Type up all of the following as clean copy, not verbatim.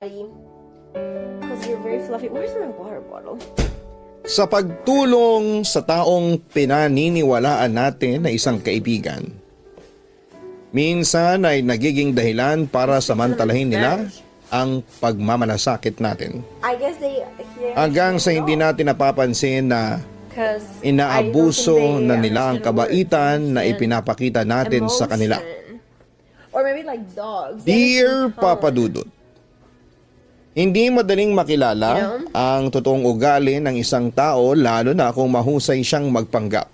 Because you're very fluffy. Where's my water bottle? Sa pagtulong sa taong pinaniniwalaan natin na isang kaibigan, minsan ay nagiging dahilan para samantalahin nila ang pagmamalasakit natin. I guess they Hanggang sa hindi natin napapansin na inaabuso na nila ang kabaitan na ipinapakita natin sa kanila. Or maybe like dogs. Dear Papa Dudut, hindi madaling makilala ang totoong ugali ng isang tao lalo na kung mahusay siyang magpanggap.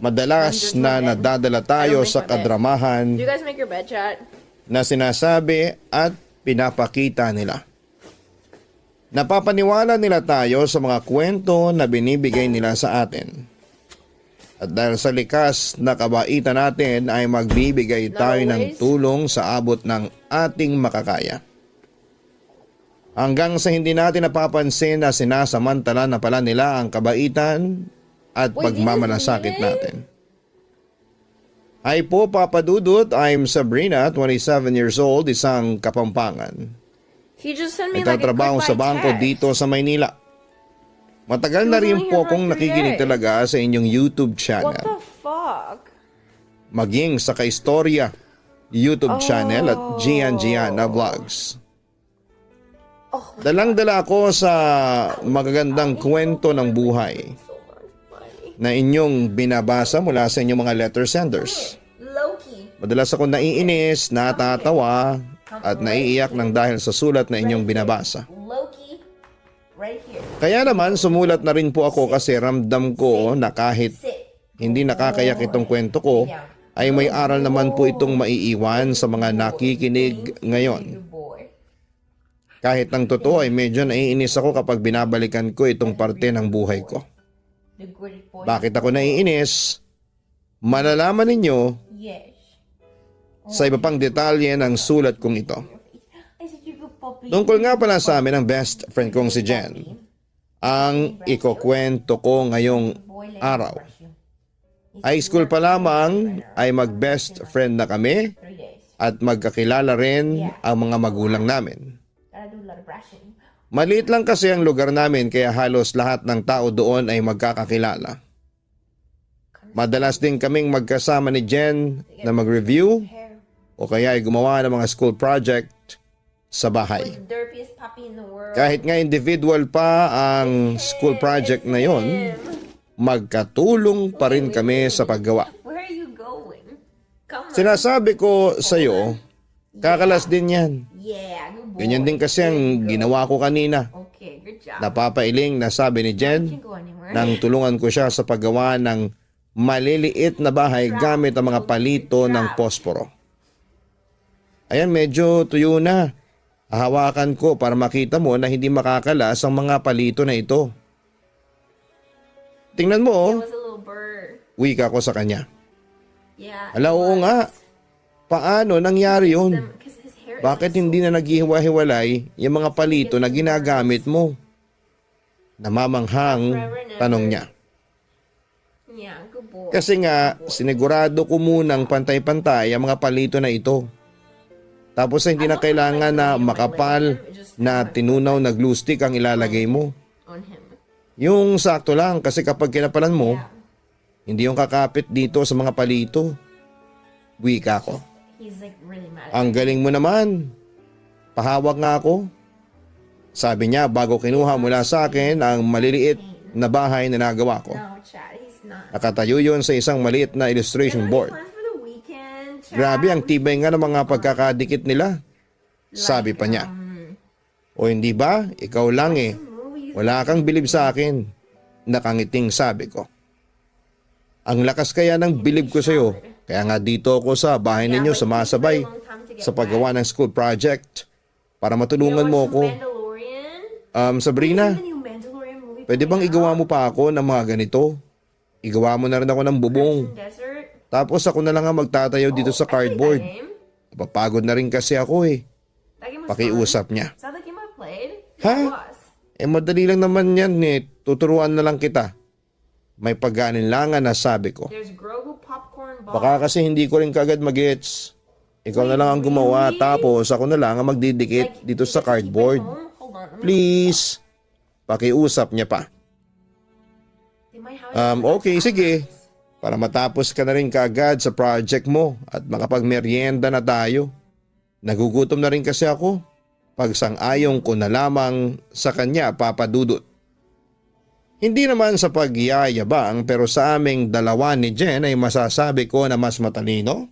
Madalas na nadadala tayo sa kadramahan Do you guys make your bed, chat? na sinasabi at pinapakita nila. Napapaniwala nila tayo sa mga kwento na binibigay nila sa atin. At dahil sa likas na kabaitan natin ay magbibigay tayo ng tulong sa abot ng ating makakaya. Hanggang sa hindi natin napapansin na sinasamantala na pala nila ang kabaitan at pagmamalasakit natin. Hi po Papa Dudut, I'm Sabrina, 27 years old, isang Kapampangan. He just sent me like a Nagtatrabaho quick sa bangko text. dito sa Maynila. Matagal na rin po akong nakikinig talaga sa inyong YouTube What channel. the fuck? Maging sa Kaistorya YouTube channel at Gian Gianna Vlogs. Dalang-dala ako sa magagandang kwento ng buhay So much money. na inyong binabasa mula sa inyong mga letter senders. Loki. Madalas ako naiinis, natatawa, at naiiyak ng dahil sa sulat na inyong binabasa. Loki. Right here. Kaya naman sumulat na rin po ako kasi ramdam ko na kahit Sit. hindi nakakayak itong kwento ko, ay may aral naman po itong maiiwan sa mga nakikinig ngayon. Good boy. Kahit ang totoo ay medyo naiinis ako kapag binabalikan ko itong parte ng buhay ko. The good boy. Bakit ako naiinis? Malalaman ninyo Yes. sa iba pang detalye ng sulat kong ito. I said you good puppy. Tungkol nga pala sa amin ng best friend kong si Jen, ang ikukwento ko ngayong araw. High school pa lamang ay mag-best friend na kami 3 days. at magkakilala rin ang mga magulang namin. Gotta do a lot of brushing. Maliit lang kasi ang lugar namin kaya halos lahat ng tao doon ay magkakakilala. Madalas din kaming magkasama ni Jen na mag-review Hair. o kaya ay gumawa ng mga school project sa bahay. The derpiest puppy in the world. Kahit nga individual pa ang school project na yon, magkatulong pa rin kami sa paggawa. Where are you going? Come on. Sinasabi ko sa iyo, kakalas din yan. Yeah, good boy. Ganyan din kasi ang ginawa ko kanina. Okay, good job. Napapailing na sabi ni Jen Can't go anywhere. nang tulungan ko siya sa paggawa ng maliliit na bahay gamit ang mga palito ng posporo. Ayan, medyo tuyo na. Hahawakan ko para makita mo na hindi makakalas ang mga palito na ito. Tingnan mo, It was a little bird. wika ko sa kanya. Yeah. Ala, oo nga. Paano nangyari yun? Because his hair Bakit hindi na naghihiwa-hiwalay yung mga palito na ginagamit mo? Namamanghang tanong niya. Yeah, good boy. Kasi nga, sinigurado ko munang pantay-pantay ang mga palito na ito. Tapos hindi na kailangan na makapal na tinunaw na glue stick ang ilalagay mo. On him. Yung sakto lang kasi kapag kinapalan mo, hindi yung kakapit dito sa mga palito. Wika ko. He's like really mad at Ang galing mo naman. Pahawak nga ako. Sabi niya bago kinuha mula sa akin ang maliliit na bahay na nagawa ko. No, Chad, he's not. Nakatayo yun sa isang maliit na illustration board. Plans for the weekend, Chad? Grabe ang tibay nga ng mga pagkakadikit nila. Sabi pa niya. O hindi ba? Ikaw lang eh. Wala kang bilib sa akin. Nakangiting sabi ko. Ang lakas kaya ng bilib ko sa'yo. Kaya nga dito ako sa bahay ninyo sumasabay sa paggawa ng school project para matulungan mo ako. Mandalorian? Sabrina, The new Mandalorian movie. pwede bang igawa mo pa ako ng mga ganito? Igawa mo na rin ako ng bubong. Desert? Tapos ako na lang ang magtatayo dito sa cardboard. That game? Napapagod na rin kasi ako eh. That game was Pakiusap fun. niya. Is that the game I played? Ha? It was. Madali lang naman yan eh. Tuturuan na lang kita. May pag-aalinlangan na sabi ko. There's Grogu popcorn ball. Baka kasi hindi ko rin kagad mag-gets. Ikaw na lang ang gumawa tapos ako na lang ang magdidikit dito sa cardboard. Hold on. Please. Pakiusap niya pa. Okay, sige. Para matapos ka na rin kaagad sa project mo at makapagmeryenda na tayo. Nagugutom na rin kasi ako. Pagsang-ayong ko na lamang sa kanya, Papa Dudut. Hindi naman sa pagyayabang pero sa aming dalawa ni Jen ay masasabi ko na mas matalino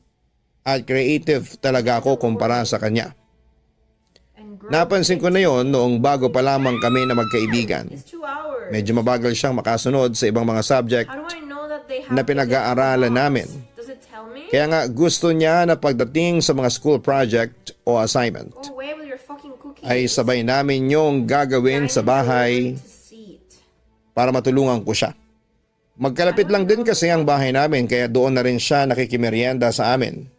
at creative talaga ako kumpara sa kanya. Napansin ko na yon noong bago pa lamang kami na magkaibigan. It's 2 hours. Medyo mabagal siyang makasunod sa ibang mga subject How do I know that they have na pinag-aaralan namin. Does it tell me? Kaya nga gusto niya na pagdating sa mga school project o assignment Go away with your fucking cookies. ay sabay namin yung gagawin sa bahay To see it. para matulungan ko siya. Magkalapit lang din kasi ang bahay namin kaya doon na rin siya nakikimerienda sa amin.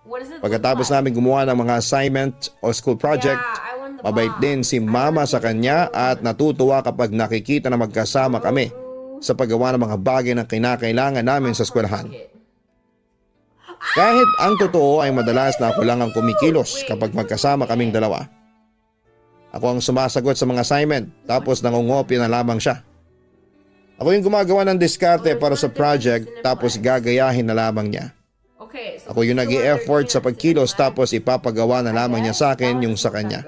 What does it Pagkatapos look like? namin gumawa ng mga assignment o school project, Yeah, I want the mabait box. din si mama sa kanya at natutuwa kapag nakikita na magkasama kami sa paggawa ng mga bagay na kinakailangan namin sa eskwelahan. Kahit ang totoo ay madalas na ako lang ang kumikilos kapag magkasama kaming dalawa. Ako ang sumasagot sa mga assignment tapos nangungopia na lamang siya. Ako yung gumagawa ng diskarte para sa project tapos gagayahin na lamang niya. Okay, so Ako yung nag-i-effort sa pagkilos tapos ipapagawa na lamang niya sa akin yung sa kanya.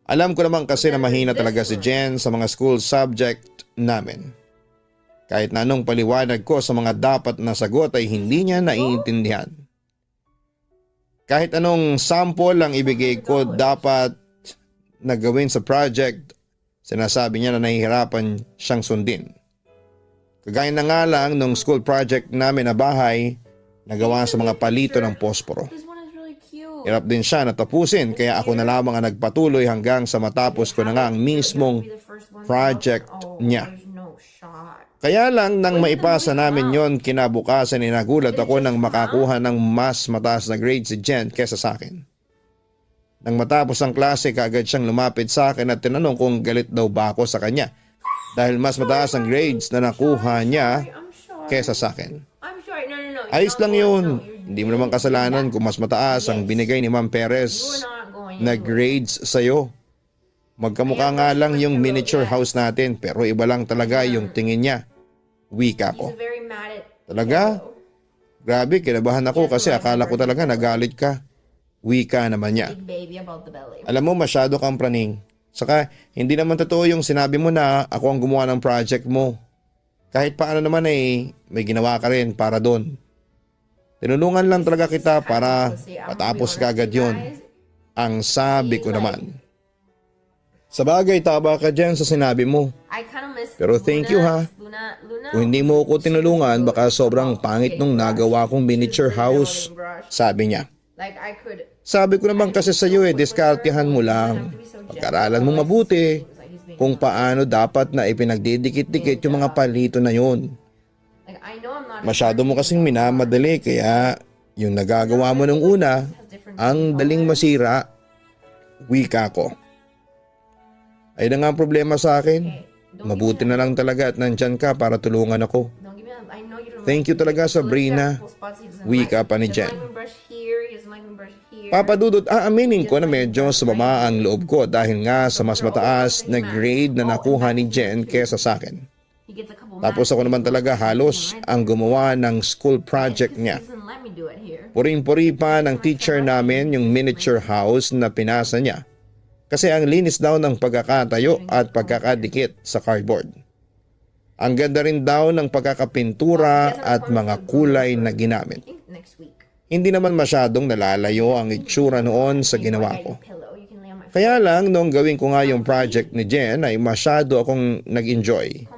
Alam ko naman kasi na mahina talaga si Jen sa mga school subject namin. Kahit na anong paliwanag ko sa mga dapat na sagot ay hindi niya naiintindihan. Kahit anong sample ang ibigay ko dapat na gawin sa project, sinasabi niya na nahihirapan siyang sundin. Kagaya na nga lang nung school project namin na bahay, nagawa sa mga palito ng posporo. This one is really cute. Hirap din siya na tapusin kaya ako na lamang ang nagpatuloy hanggang sa matapos ko na nga ang mismong project niya. There's no shot. Kaya lang nang maipasa namin yon kinabukasan ay nagulat ako nang makakuha ng mas mataas na grade si Jen kesa sa akin. Nang matapos ang klase kaagad siyang lumapit sa akin at tinanong kung galit daw ba ako sa kanya dahil mas mataas ang grades na nakuha niya I'm sorry. kesa sa akin. I'm sorry. No. Ayos lang yun. Hindi mo naman kasalanan You're kung mas mataas ang binigay ni Ma'am Perez not going na anywhere. grades sa'yo. Magkamukha nga lang yung miniature house natin pero iba lang talaga yung tingin niya. Wika ko. He's very mad at Talaga? Grabe, kinabahan ako kasi akala ko talaga nagalit ka. Wika naman niya. big baby about the belly. Alam mo, masyado kang praning. Saka, hindi naman totoo yung sinabi mo na ako ang gumawa ng project mo. Kahit paano naman may ginawa ka rin para doon. Tinulungan lang talaga kita para matapos ka agad yun. Ang sabi ko naman. Sa bagay, tama ka dyan sa sinabi mo. I kind of miss Pero thank you, ha. Luna. Kung hindi mo ako tinulungan, baka sobrang pangit nung nagawa kong miniature house. Sabi niya. Like I could. Sabi ko naman kasi sa iyo diskartehan mo lang. Pag-aralan mo mabuti kung paano dapat na ipinagdidikit-dikit yung mga palito na yun. Like I know I'm not. Masyado mo kasing minamadali kaya yung nagagawa mo nung una, ang daling masira. Wika ko. Ay na nga ang problema sa akin. Mabuti na lang talaga at nandyan ka para tulungan ako. Don't give me that. I know you don't. Thank you talaga, Sabrina. Wika pa ni Jen. Papa Dudut, aaminin ko na medyo sumama ang loob ko dahil nga sa mas mataas na grade na nakuha ni Jen kesa sa akin. Tapos ako naman talaga halos ang gumawa ng school project niya. Puring-puri pa ng teacher namin yung miniature house na pinasa niya. Kasi ang linis daw ng pagkakatayo at pagkakadikit sa cardboard. Ang ganda rin daw ng pagkakapintura at mga kulay na ginamit. Next week. Hindi naman masyadong nalalayo ang itsura noon sa ginawa ko. Kaya lang noong gawin ko nga yung project ni Jen ay masyado akong nag-enjoy.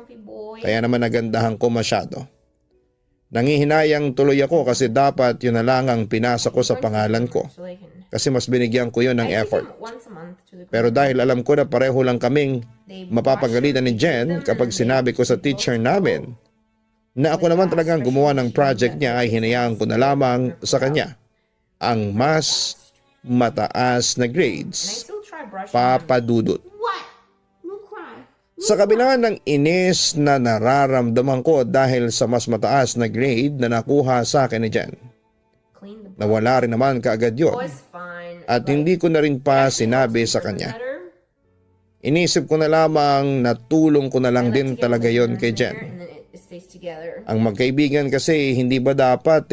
Kaya naman nagandahan ko masyado. Nangihinayang tuloy ako kasi dapat yun na lang ang pinasa ko sa pangalan ko. Kasi mas binigyan ko yun ng effort. Pero dahil alam ko na pareho lang kaming mapapagalitan ni Jen kapag sinabi ko sa teacher namin na ako naman talagang gumawa ng project niya ay hinayaan ko na lamang sa kanya ang mas mataas na grades. Papa Dudut. What? No cry. Sa kabila ng inis na nararamdaman ko dahil sa mas mataas na grade na nakuha sa akin ni Jen, Clean the Nawala rin naman kaagad yun. Oh, it's fine. At Like, hindi ko na rin pa actually, sinabi most sa people kanya. better. Inisip ko na lamang na tulong ko na lang I like din to get talaga listeners yon kay there, Jen. and then it stays together. Ang magkaibigan kasi hindi ba dapat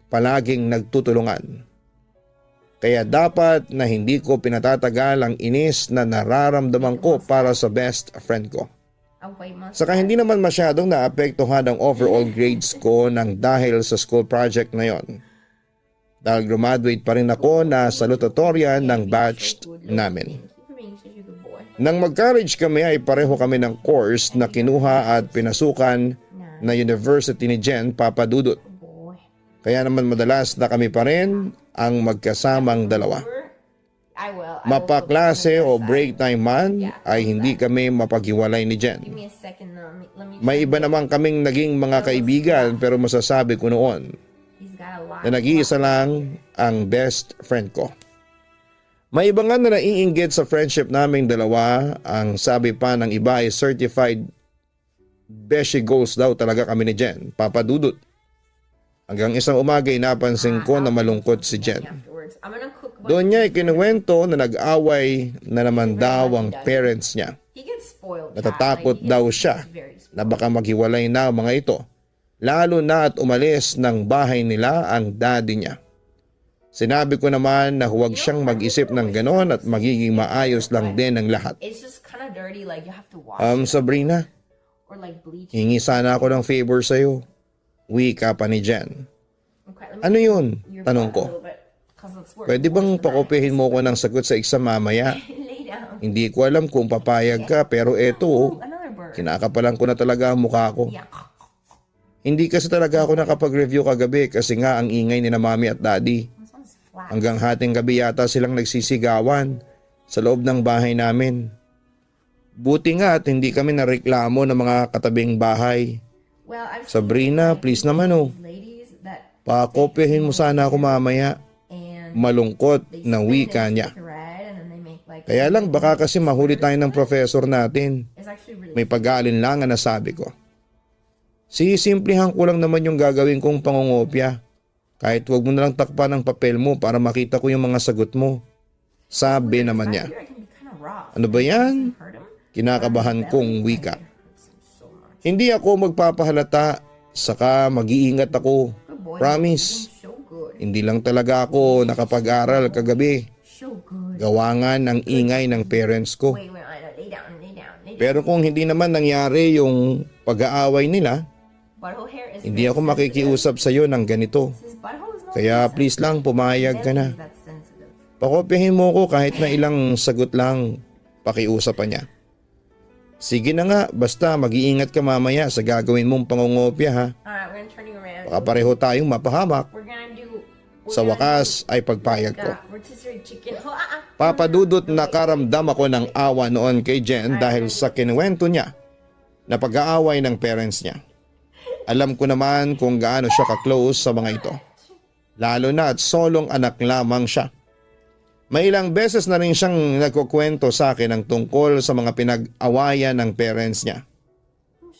palaging nagtutulungan. Kaya dapat na hindi ko pinatatagal ang inis na nararamdaman ko para sa best friend ko. Away mo. Saka hindi naman masyadong naapektuhan ang overall grades ko ng dahil sa school project na yon. Dahil graduate pa rin ako na salutatorian ng batch namin. Nang mag-college kami ay pareho kami ng course na kinuha at pinasukan na university ni Jen, Papa Dudut. Kaya naman madalas na kami pa rin ang magkasamang dalawa. Mapaklase o break time man ay hindi kami mapaghiwalay ni Jen. Give me a second. Let me May iba naman kaming naging mga kaibigan pero masasabi ko noon He's got a lot. na nag-iisa lang ang best friend ko. May iba nga na naiinggit sa friendship naming dalawa. Ang sabi pa ng iba ay certified beshi goals daw talaga kami ni Jen, Papa Dudut. Hanggang isang umaga ay napansin ko na malungkot si Jen. I'm gonna cook. Doon niya ikinuwento na nag-away na naman daw ang parents niya. He gets spoiled. Natatakot daw siya na baka maghiwalay na ang mga ito. Lalo na at umalis ng bahay nila ang daddy niya. Sinabi ko naman na huwag siyang mag-isip ng ganon at magiging maayos lang din ang lahat. It's just kind of dirty. Like you have to wash it Sabrina, or like bleach. hingi sana ako ng favor sa'yo. Wika pa ni Jen. Okay, let me Ano yun? your Tanong butt a ko. little bit, 'cause it's worse Pwede bang than that. pakopihin mo ko ng sagot sa exam mamaya? Lay down. Hindi ko alam kung papayag ka pero eto, Ooh, another bird. kinakapalan ko na talaga ang mukha ko. Yeah. Hindi kasi talaga ako nakapag-review kagabi kasi nga ang ingay ni na mami at daddy. This one's flat. Hanggang hating gabi yata silang nagsisigawan sa loob ng bahay namin. Buti nga at hindi kami nareklamo ng mga katabing bahay. Well, I've Sabrina, seen, please naman oh. these ladies that Pakopyahin mo sana ako mamaya. and Malungkot they na spin wika it niya. thread and then they make like Kaya lang baka kasi mahuli tayo ng professor natin. it's actually really May pag-aalinlangan na sabi ko. Sisimplihan ko lang naman yung gagawin kong pangungopya. Kahit wag mo na lang takpan ng papel mo para makita ko yung mga sagot mo. Sabi naman niya. I can be kind of rough. Ano ba yan? Hurt him Kinakabahan kong wika. so much. Hindi ako magpapahalata, saka mag-iingat ako. Good boy. Promise. So good. Hindi lang talaga ako nakapag-aral kagabi. So good. Gawangan ng ingay ng parents ko. Wait, I know. Lay down, lay down, lay down. Pero kung hindi naman nangyari yung pag-aaway nila, Butthole hair is hindi ako makikiusap sa iyo ng ganito. his butthole is not Kaya please lang pumayag ka na. that's sensitive. Pakopyahin mo ko kahit na ilang sagot lang, pakiusapan niya. Sige na nga, basta mag-iingat ka mamaya sa gagawin mong pangungopya ha. Alright, we're gonna turn you around. Baka pareho tayong mapahamak. We're gonna do Sa wakas ay pagpayag ko. rotisserie chicken. Papadudot na karamdam ako ng awa noon kay Jen dahil sa kinuwento niya na pag-aaway ng parents niya. Alam ko naman kung gaano siya ka-close sa mga ito. Lalo na at solong anak lamang siya. May ilang beses na rin siyang nagkukwento sa akin ng tungkol sa mga pinag-awayan ng parents niya.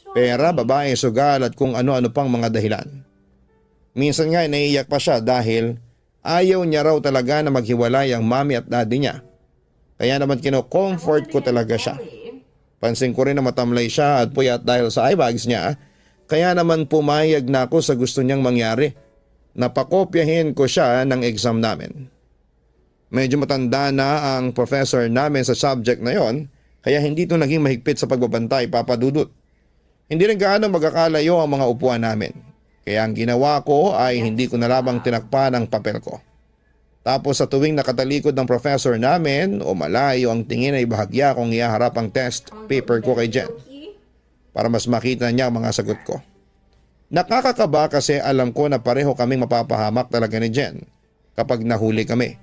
Pera, babae, sugal at kung ano-ano pang mga dahilan. Minsan nga naiiyak pa siya dahil ayaw niya raw talaga na maghiwalay ang mami at daddy niya. Kaya naman kino-comfort ko talaga siya. Pansin ko rin na matamlay siya at puyat dahil sa eyebags niya. Kaya naman pumayag na ako sa gusto niyang mangyari. Napakopyahin ko siya ng exam namin. Medyo matanda na ang professor namin sa subject na yon, kaya hindi ito naging mahigpit sa pagbabantay, Papa Dudut. Hindi rin gaano magkakalayo ang mga upuan namin. Kaya ang ginawa ko ay hindi ko na labang tinakpan ang papel ko. Tapos sa tuwing nakatalikod ng professor namin o malayo ang tingin ay bahagya kong ihaharap ang test paper ko kay Jen para mas makita niya ang mga sagot ko. Nakakakaba kasi alam ko na pareho kaming mapapahamak talaga ni Jen kapag nahuli kami.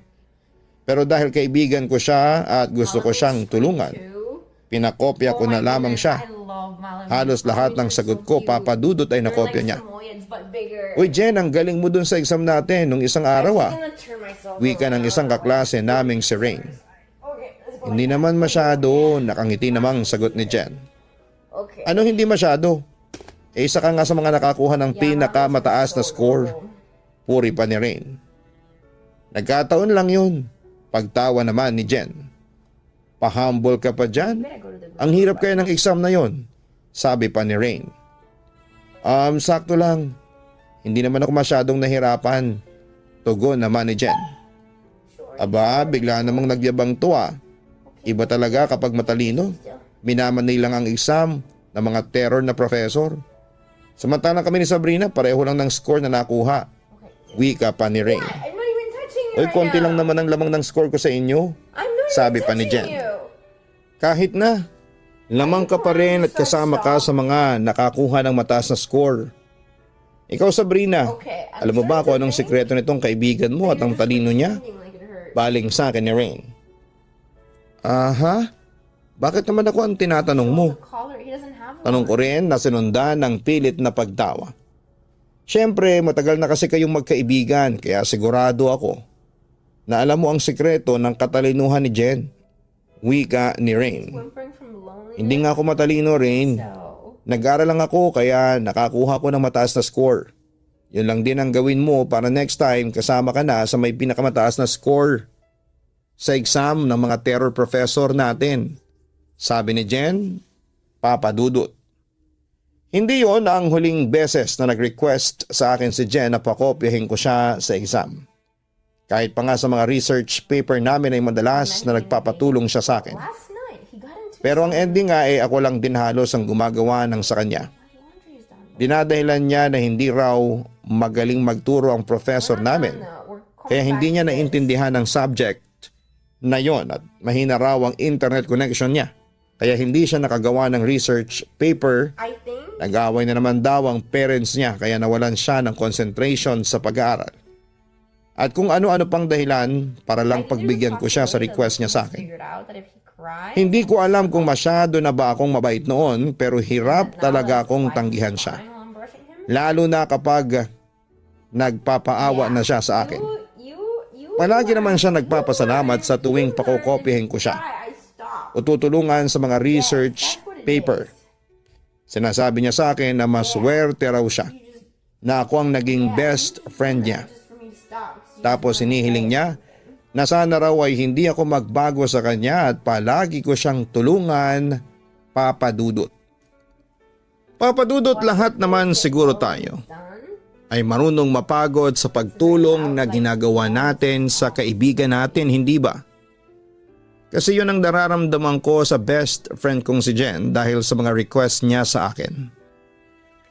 Pero dahil kaibigan ko siya at gusto ko siyang tulungan, pinakopya ko na lamang siya. Halos lahat ng sagot ko, Papa Dudut, ay nakopya niya. Uy Jen, ang galing mo dun sa exam natin nung isang araw Wika ng isang kaklase naming si Rain. Hindi naman masyado, nakangiti namang sagot ni Jen. Ano hindi masyado? Isa ka nga sa mga nakakuha ng pinakamataas na score. Puri pa ni Rain. Nagkataon lang yun. Pagtawa naman ni Jen. Pa-humble ka pa dyan? Better go to the Ang hirap kaya ng exam na yon, sabi pa ni Rain. Sakto lang. Hindi naman ako masyadong nahirapan. Tugon naman ni Jen. Aba, bigla namang nagyabang to ah. Iba talaga kapag matalino. Minamanay lang ang exam ng mga terror na professor. Samantalang kami ni Sabrina, pareho lang ng score na nakuha. Wika pa ni Rain. I'm not even touching you Oy, right konti now. lang naman ang lamang ng score ko sa inyo. I'm not Sabi even pa ni touching Jen. you. Kahit na, lamang ka pa rin at kasama ka sa mga nakakuha ng mataas na score. Ikaw Sabrina, Okay, I'm alam mo sure ba it's kung anong okay. sikreto nitong kaibigan mo at ang talino niya? Pretending like it hurts. Baling sa akin ni Rain. Aha? Bakit naman ako ang tinatanong mo? The collar, he doesn't have Tanong one. ko rin na sinundan ng pilit na pagtawa. Siyempre, matagal na kasi kayong magkaibigan kaya sigurado ako na alam mo ang sikreto ng katalinuhan ni Jen. Wika ni Rain. Whimpering from loneliness. Hindi nga ako matalino, Rain. So, Nag-aral lang ako kaya nakakuha ko ng mataas na score. Yun lang din ang gawin mo para next time kasama ka na sa may pinakamataas na score sa exam ng mga terror professor natin. Sabi ni Jen, Papa Dudut. Hindi yon ang huling beses na nag-request sa akin si Jen na pakopyahin ko siya sa exam. Kahit pa nga sa mga research paper namin ay madalas na nagpapatulong siya sa akin. last night, he got into Pero ang ending nga ay ako lang din halos ang gumagawa ng sa kanya. my laundry is done. Dinadahilan niya na hindi raw magaling magturo ang professor namin. We're Kaya going hindi back niya to this. naintindihan ang subject na yon at mahina raw ang internet connection niya. Kaya hindi siya nakagawa ng research paper. I think Nag-away na naman daw ang parents niya kaya nawalan siya ng concentration sa pag-aaral. At kung ano-ano pang dahilan para lang pagbigyan ko siya sa request niya sa akin. figured out that if he cried, Hindi ko alam kung masyado na ba akong mabait noon pero hirap talaga akong tanggihan siya. I'm brushing him. Lalo na kapag nagpapaawa na siya sa akin. You Palagi naman siya nagpapasalamat sa tuwing pakokopyahin ko siya I stopped. o tutulungan sa mga research That's what it paper. is. Sinasabi niya sa akin na maswerte raw siya You just na ako ang naging best friend niya. just for me to stop. Tapos hinihiling niya na sana raw ay hindi ako magbago sa kanya at palagi ko siyang tulungan, Papa Dudut. Papa Dudut, lahat naman siguro tayo Done. ay marunong mapagod sa pagtulong na ginagawa natin sa kaibigan natin, hindi ba? Kasi yun ang nararamdaman ko sa best friend kong si Jen dahil sa mga request niya sa akin.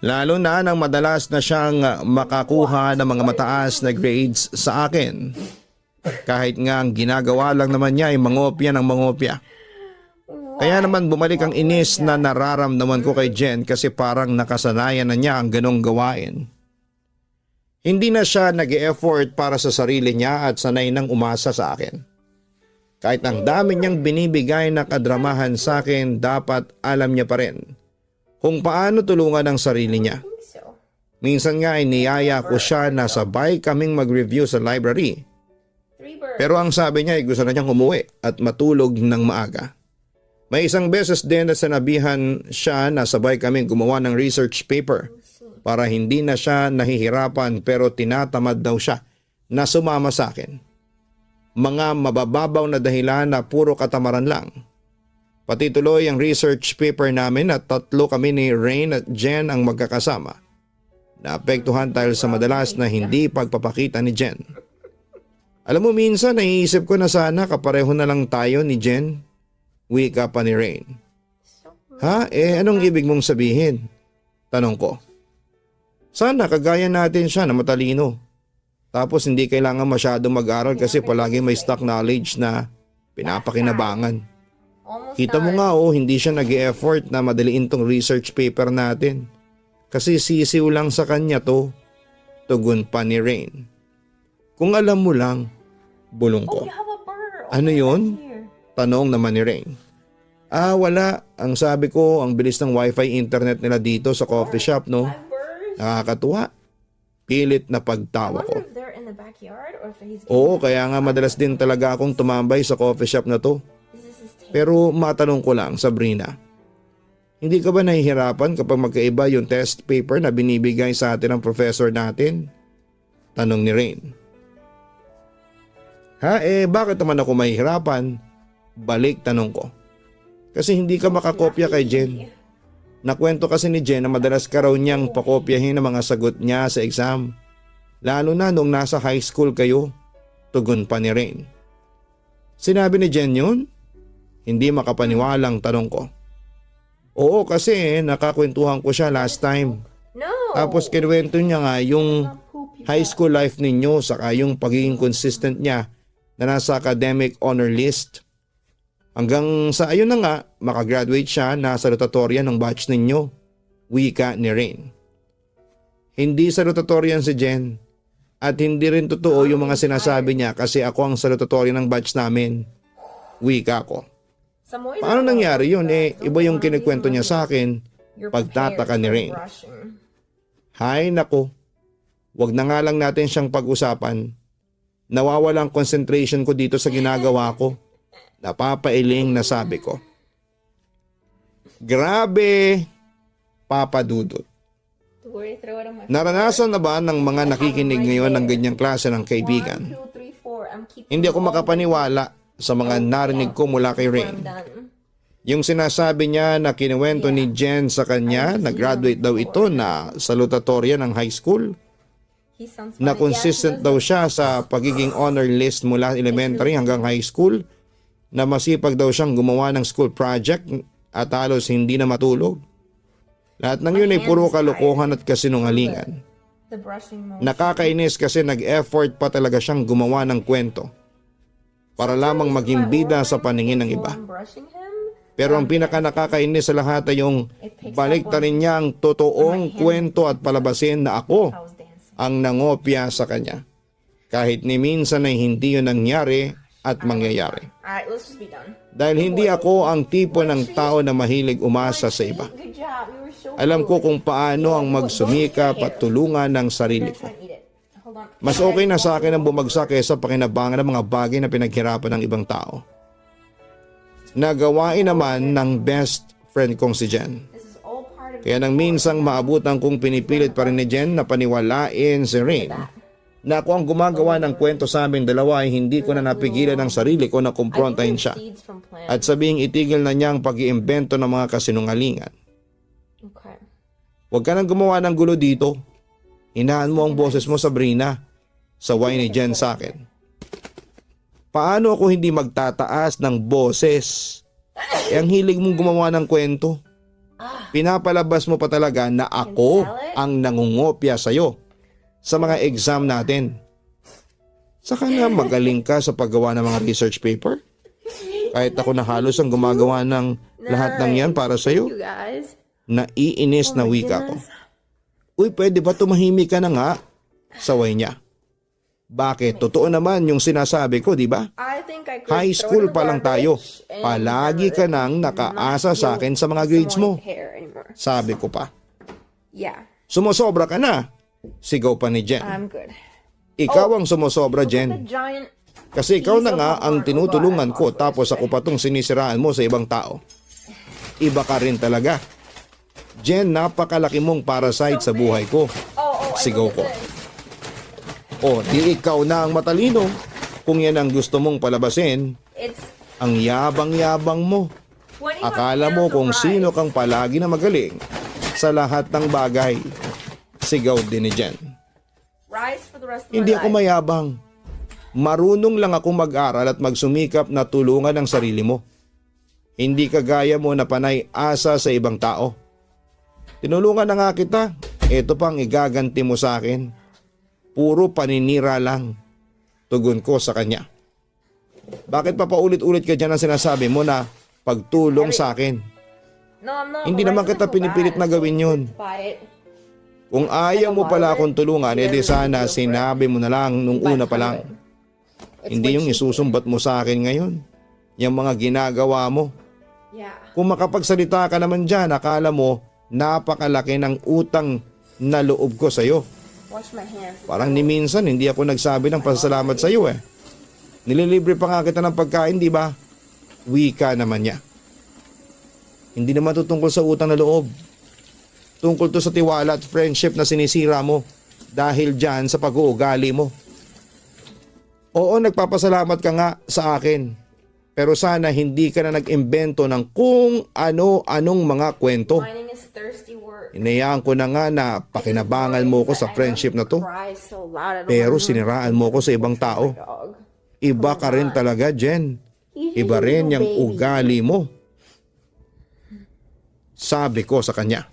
Lalo na nang madalas na siyang makakuha ng mga mataas na grades sa akin. Kahit nga ang ginagawa lang naman niya ay mangopya ng mangopya. Kaya naman bumalik ang inis na nararamdaman ko kay Jen kasi parang nakasanayan na niya ang ganong gawain. Hindi na siya nag-e-effort para sa sarili niya at sanay nang umasa sa akin. Kahit ang dami niyang binibigay na kadramahan sa akin, dapat alam niya pa rin kung paano tulungan ang sarili niya. I think so. Minsan nga ay niyaya ko siya na sabay kaming mag-review sa library. 3 birds. Pero ang sabi niya ay gusto na niyang umuwi at matulog ng maaga. May isang beses din na sinabihan siya na sabay kaming gumawa ng research paper para hindi na siya nahihirapan pero tinatamad daw siya na sumama sa akin. Mga mabababaw na dahilan na puro katamaran lang. Pati tuloy ang research paper namin at 3 kami ni Rain at Jen ang magkakasama. Naapektuhan dahil sa madalas na hindi pagpapakita ni Jen. Alam mo minsan naiisip ko na sana kapareho na lang tayo ni Jen. Wika pa ni Rain. Ha? Anong ibig mong sabihin? Tanong ko. Sana kagaya natin siya na matalino. Tapos hindi kailangan masyadong mag-aral kasi palagi may stock knowledge na pinapakinabangan. Almost Kita mo done. nga hindi siya nag-e-effort na madaliin tong research paper natin. Kasi sisiw lang sa kanya to. Tugon pa ni Rain. Kung alam mo lang, bulong Oh, ko. you have a bird. Ano yun? Here. Tanong naman ni Rain. Wala. Ang sabi ko, ang bilis ng wifi internet nila dito sa coffee shop, no? 5 birds. Nakakatuwa. Pilit na I pagtawa ko. wonder if they're in the backyard or if he's Oo, kaya nga madalas din talaga akong tumambay sa coffee shop na to. Is this his tape? Pero matanong ko lang, Sabrina. Hindi ka ba nahihirapan kapag magkaiba yung test paper na binibigay sa atin ng professor natin? Tanong ni Rain. Ha, bakit naman ako mahihirapan? Balik tanong ko. Kasi hindi ka makakopya kay Jen. Nakwento kasi ni Jen na madalas ka raw niyang pakopyahin ang mga sagot niya sa exam. Lalo na nung nasa high school kayo. Tugon pa ni Rain. Sinabi ni Jen yun? Hindi makapaniwalang tanong ko. Oo, kasi nakakwentuhan ko siya last time. No. Tapos kinuwento niya nga yung high school life ninyo saka yung pagiging consistent niya na nasa academic honor list. Hanggang sa ayun na nga, makagraduate siya na salutatorya ng batch ninyo. Wika ni Rain. Hindi salutatoryan si Jen. At hindi rin totoo yung mga sinasabi niya kasi ako ang salutatorya ng batch namin. Wika ko. Paano nangyari yun? Iba yung kinikwento niya sa akin. Pagtataka ni Rain. Hay nako. Wag na nga lang natin siyang pag-usapan. Nawawala ang concentration ko dito sa ginagawa ko. Napapailing na sabi ko. Grabe, Papa Dudut. Naranasan na ba ng mga nakikinig ngayon ng ganyang klase ng kaibigan? Hindi ako makapaniwala sa mga narinig ko mula kay Rain. Yung sinasabi niya na kinuwento ni Jen sa kanya, nag-graduate daw ito na salutatorya ng high school. Na consistent daw siya sa pagiging honor list mula elementary hanggang high school. Na masipag daw siyang gumawa ng school project at halos hindi na matulog. Lahat ng yun ay puro kalokohan at kasinungalingan. Nakakainis kasi nag-effort pa talaga siyang gumawa ng kwento para lamang maging bida sa paningin ng iba. Pero ang pinaka nakakainis sa lahat ay yung baliktarin niya ang totoong kwento at palabasin na ako ang nangopya sa kanya. Kahit ni minsan ay hindi yun nangyari at mangyayari. Dahil hindi ako ang tipo ng tao na mahilig umasa sa iba. Alam ko kung paano ang magsumikap at tulungan ng sarili ko. Mas okay na sa akin ang bumagsak kaysa pakinabangan ng mga bagay na pinaghirapan ng ibang tao. Nagawain naman ng best friend kong si Jen. Kaya nang minsang maabutan kong pinipilit pa rin ni Jen na paniwalain si Rain na ako ang gumagawa ng kwento sa aming dalawa ay hindi ko na napigilan ang sarili ko na kumprontahin siya at sabihing itigil na niya ang pag-iimbento ng mga kasinungalingan. Huwag ka nang gumawa ng gulo dito. Hinaan mo ang boses mo, Sabrina. Saway ni Jen sa akin. Paano ako hindi magtataas ng boses? Ang hilig mong gumawa ng kwento. Pinapalabas mo pa talaga na ako ang nangungopya sa'yo sa mga exam natin. Saka na magaling ka sa paggawa ng mga research paper. Kahit ako na halos ang gumagawa ng lahat ng yan para sa'yo. Naiinis na wika ko. Uy, pwede ba tumahimik ka na nga? Saway niya. Bakit? Totoo naman yung sinasabi ko, di ba? High school pa lang tayo. Palagi ka nang nakaasa sa akin sa mga grades mo. Sabi ko pa. Sumusobra ka na. Sigaw pa ni Jen. Ikaw ang sumusobra, Jen. Kasi ikaw na nga ang tinutulungan ko tapos ako pa tong sinisiraan mo sa ibang tao. Iba ka rin talaga. Jen, napakalaki mong parasite sa buhay ko. Sigaw ko. Di ikaw na ang matalino. Kung yan ang gusto mong palabasin, ang yabang-yabang mo. Akala mo kung sino kang palagi na magaling sa lahat ng bagay. Sigaw din ni Jen. Hindi ako mayabang. Marunong lang ako mag-aral at magsumikap na tulungan ang sarili mo. Hindi kagaya mo na panay asa sa ibang tao. Tinulungan na nga kita. Ito pang igaganti mo sa akin. Puro paninira lang. Tugon ko sa kanya. Bakit pa paulit-ulit ka dyan ang sinasabi mo na pagtulong sa akin? Hindi naman kita pinipilit na gawin yun. Kung ayaw mo pala akong tulungan, edi sana sinabi mo na lang nung una pa lang. Hindi yung isusumbat mo sa akin ngayon. Yung mga ginagawa mo. Kung makapagsalita ka naman dyan, akala mo napakalaki ng utang na loob ko sa'yo. Parang ni minsan hindi ako nagsabi ng pasasalamat sa'yo eh. Nililibre pa nga kita ng pagkain, di ba? Wika naman niya. Hindi naman to tungkol sa utang na loob. Tungkol to sa tiwala at friendship na sinisira mo dahil dyan sa pag-uugali mo. Oo, nagpapasalamat ka nga sa akin. Pero sana hindi ka na nag-imbento ng kung ano-anong mga kwento. Mining is thirsty work. Inayaan ko na nga na pakinabangan mo ko sa friendship na to. Cry so loud, I don't Pero wanna siniraan mo ko sa ibang tao. dog. Iba ka rin talaga, Jen. Iba rin yung ugali mo. Sabi ko sa kanya.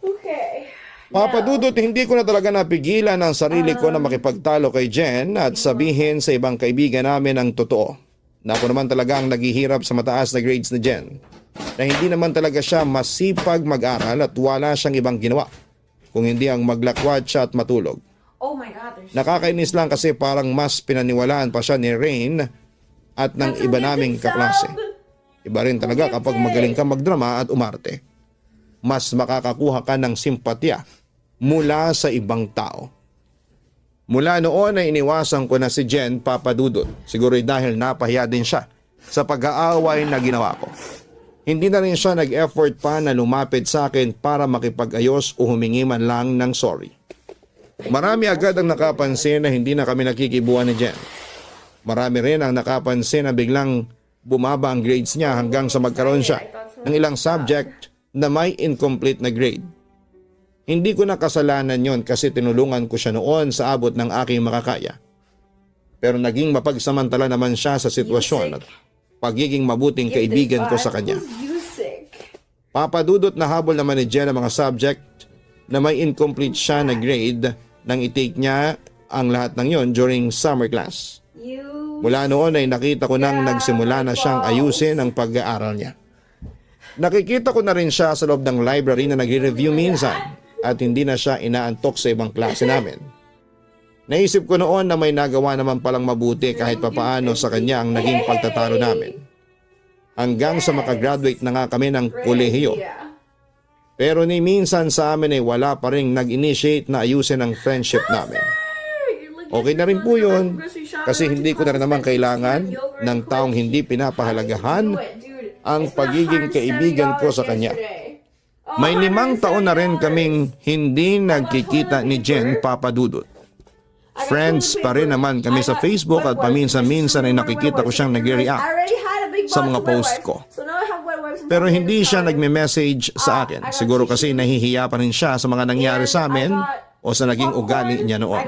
Okay. Papa Dudut, hindi ko na talaga napigilan ang sarili ko na makipagtalo kay Jen at sabihin sa ibang kaibigan namin ang totoo. Na ako naman talaga ang naghihirap sa mataas na grades ni Jen. Na hindi naman talaga siya masipag mag-aral at wala siyang ibang ginawa. Kung hindi ang maglakwat siya at matulog. Oh my God, there's Nakakainis lang kasi parang mas pinaniwalaan pa siya ni Rain at ng iba naming kaklase. Iba rin talaga kapag magaling ka magdrama at umarte. Mas makakakuha ka ng simpatya mula sa ibang tao. Mula noon ay iniwasan ko na si Jen, Papa Dudut. Siguro dahil napahiya din siya sa pag-aaway na ginawa ko. Hindi na rin siya nag-effort pa na lumapit sa akin para makipag-ayos o humingi man lang ng sorry. Marami agad ang nakapansin na hindi na kami nakikibuan ni Jen. Marami rin ang nakapansin na biglang bumaba ang grades niya hanggang sa magkaroon siya ng ilang subject na may incomplete na grade. Hindi ko na kasalanan yon kasi tinulungan ko siya noon sa abot ng aking makakaya. Pero naging mapagsamantala naman siya sa sitwasyon at pagiging mabuting kaibigan ko sa kanya. Papa Dudut, nahabol naman ni Jen ang mga subject na may incomplete siya na grade nang i-take niya ang lahat ng yon during summer class. Mula noon ay nakita ko nang nagsimula na siyang ayusin ang pag-aaral niya. Nakikita ko na rin siya sa loob ng library na nagre-review minsan at hindi na siya inaantok sa ibang klase namin. Naisip ko noon na may nagawa naman palang mabuti kahit papaano sa kanya ang naging pagtatalo namin. Hanggang sa makagraduate na nga kami ng kolehiyo. Pero ni minsan sa amin ay wala pa rin nag-initiate na ayusin ang friendship namin. Okay na rin po yun kasi hindi ko na rin naman kailangan ng taong hindi pinapahalagahan ang pagiging kaibigan ko sa kanya. May 5 taon na rin kaming hindi nagkikita ni Jen, Papa Dudut. Friends pa rin naman kami sa Facebook at paminsan-minsan ay nakikita ko siyang nagre-react sa mga post ko. Pero hindi siya nagme-message sa akin. Siguro kasi nahihiya pa rin siya sa mga nangyari sa amin o sa naging ugali niya noon.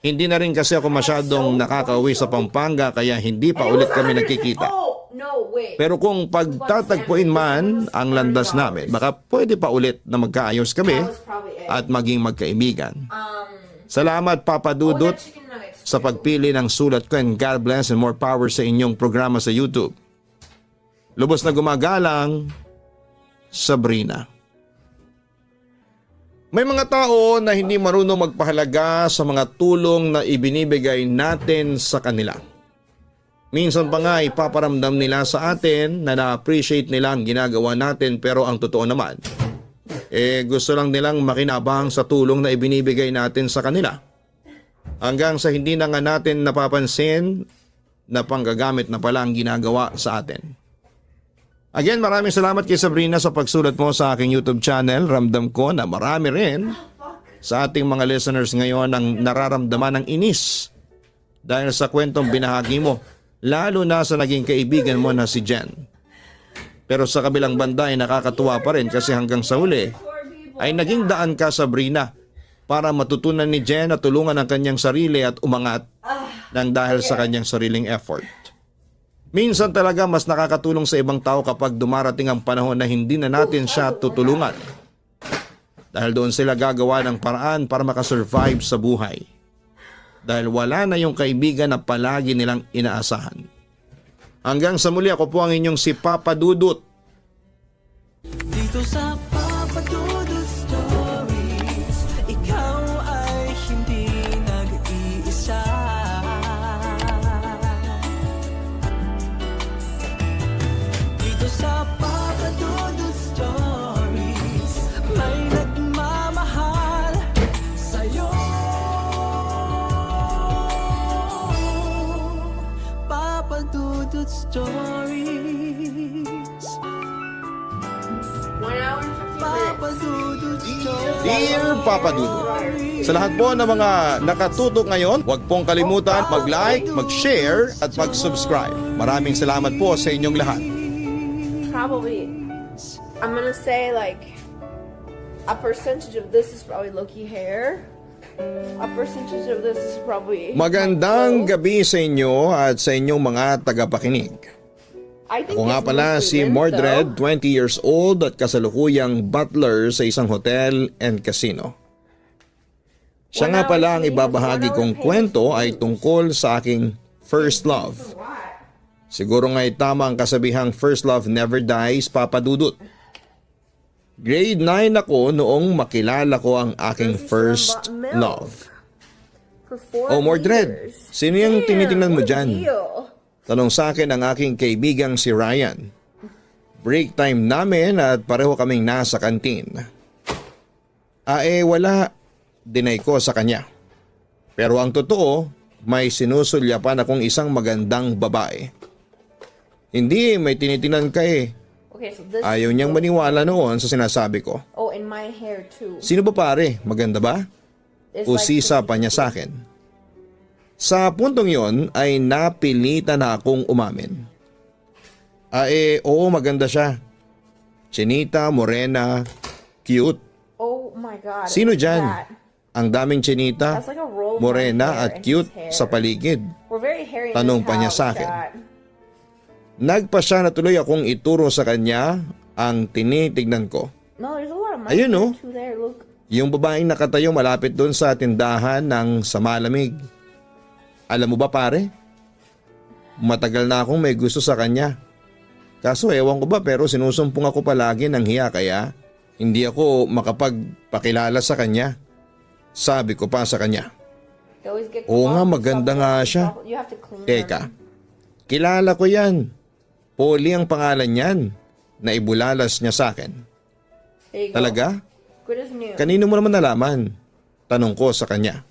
Hindi na rin kasi ako masyadong nakakauwi sa Pampanga kaya hindi pa ulit kami nagkikita. Pero kung pagtatagpuin man ang landas namin, baka pwede pa ulit na magkaayos kami at maging magkaibigan. Salamat Papa Dudut sa pagpili ng sulat ko and God bless and more power sa inyong programa sa YouTube. Lubos na gumagalang, Sabrina. May mga tao na hindi marunong magpahalaga sa mga tulong na ibinibigay natin sa kanila. Minsan pa nga ipaparamdam nila sa atin na na-appreciate nila ang ginagawa natin pero ang totoo naman, gusto lang nilang makinabang sa tulong na ibinibigay natin sa kanila. Hanggang sa hindi na nga natin napapansin na panggagamit na pala ang ginagawa sa atin. Again, maraming salamat kay Sabrina sa pagsulat mo sa aking YouTube channel. Ramdam ko na marami rin sa ating mga listeners ngayon ang nararamdaman ng inis dahil sa kwentong binahagi mo. Lalo na sa naging kaibigan mo na si Jen. Pero sa kabilang banda ay nakakatuwa pa rin kasi hanggang sa huli ay naging daan ka, Sabrina, para matutunan ni Jen na tulungan ang kanyang sarili at umangat nang dahil sa kanyang sariling effort. Minsan talaga mas nakakatulong sa ibang tao kapag dumarating ang panahon na hindi na natin siya tutulungan. Dahil doon sila gagawa ng paraan para makasurvive sa buhay. Dahil wala na yung kaibigan na palagi nilang inaasahan. Hanggang sa muli, ako po ang inyong si Papa Dudut. Dito sa Papa Dudut Stories, ikaw ay hindi nag-iisa. Dito sa Papa Dudut Stories, may nagmamahal sa'yo. Papa Dudut Stories. 1 hour and 50 minutes. Papa Dudut Dear Papa Dudut, sa lahat po ng mga nakatutok ngayon, huwag pong kalimutan mag-like, mag-share at mag-subscribe. Maraming salamat po sa inyong lahat. Probably, I'm gonna say like a percentage of this is probably Loki hair. A percentage of this is probably Magandang my clothes. gabi sa inyo at sa inyong mga tagapakinig. I think Ako nga it's pala mostly si lint, Mordred, though. 20 years old at kasalukuyang butler sa isang hotel and casino. Siya nga pala ang ibabahagi kong kwento ay tungkol sa aking first love. Siguro nga'y tama ang kasabihang first love never dies, Papa Dudut. Grade 9 ako noong makilala ko ang aking first love. For 4 Oh, Mordred, years. sino yung Damn, tinitingnan mo what a dyan? deal. Tanong sa akin ang aking kaibigang si Ryan. Break time namin at pareho kaming nasa kantin. Wala. Dinay ko sa kanya. Pero ang totoo, may sinusulyapan akong isang magandang babae. Hindi, may tinitingnan ka eh. Okay, so this Ayaw niyang maniwala noon sa sinasabi ko. Oh, and my hair too. Sino ba pare? Maganda ba? It's Usisa pa niya sa akin. Sa puntong yon ay napilitan na akong umamin. Oo, maganda siya. Chinita, morena, cute. Oh my God. Sino look at dyan? that. Ang daming chinita, That's like a roll of my morena hair at and cute his hair. sa paligid. We're very hairy in Tanong this pa niya house, sa akin. chat. Nagpa siya na tuloy akong ituro sa kanya ang tinitignan ko. No, there's a lot of my Ayun, hair oh. too there. Look. Yung babaeng nakatayo malapit doon sa tindahan ng sa malamig. Alam mo ba pare? Matagal na akong may gusto sa kanya. Kaso ewan ko ba pero sinusumpong ako palagi ng hiya kaya hindi ako makapagpakilala sa kanya. Sabi ko pa sa kanya. They always get Oo nga, clogged, maganda stuff, nga stuff. siya. You have to clean Teka, them. kilala ko yan. Polly ang pangalan niyan na ibulalas niya sa akin. There you go. Talaga? Good as new. Kanino mo naman nalaman? Tanong ko sa kanya.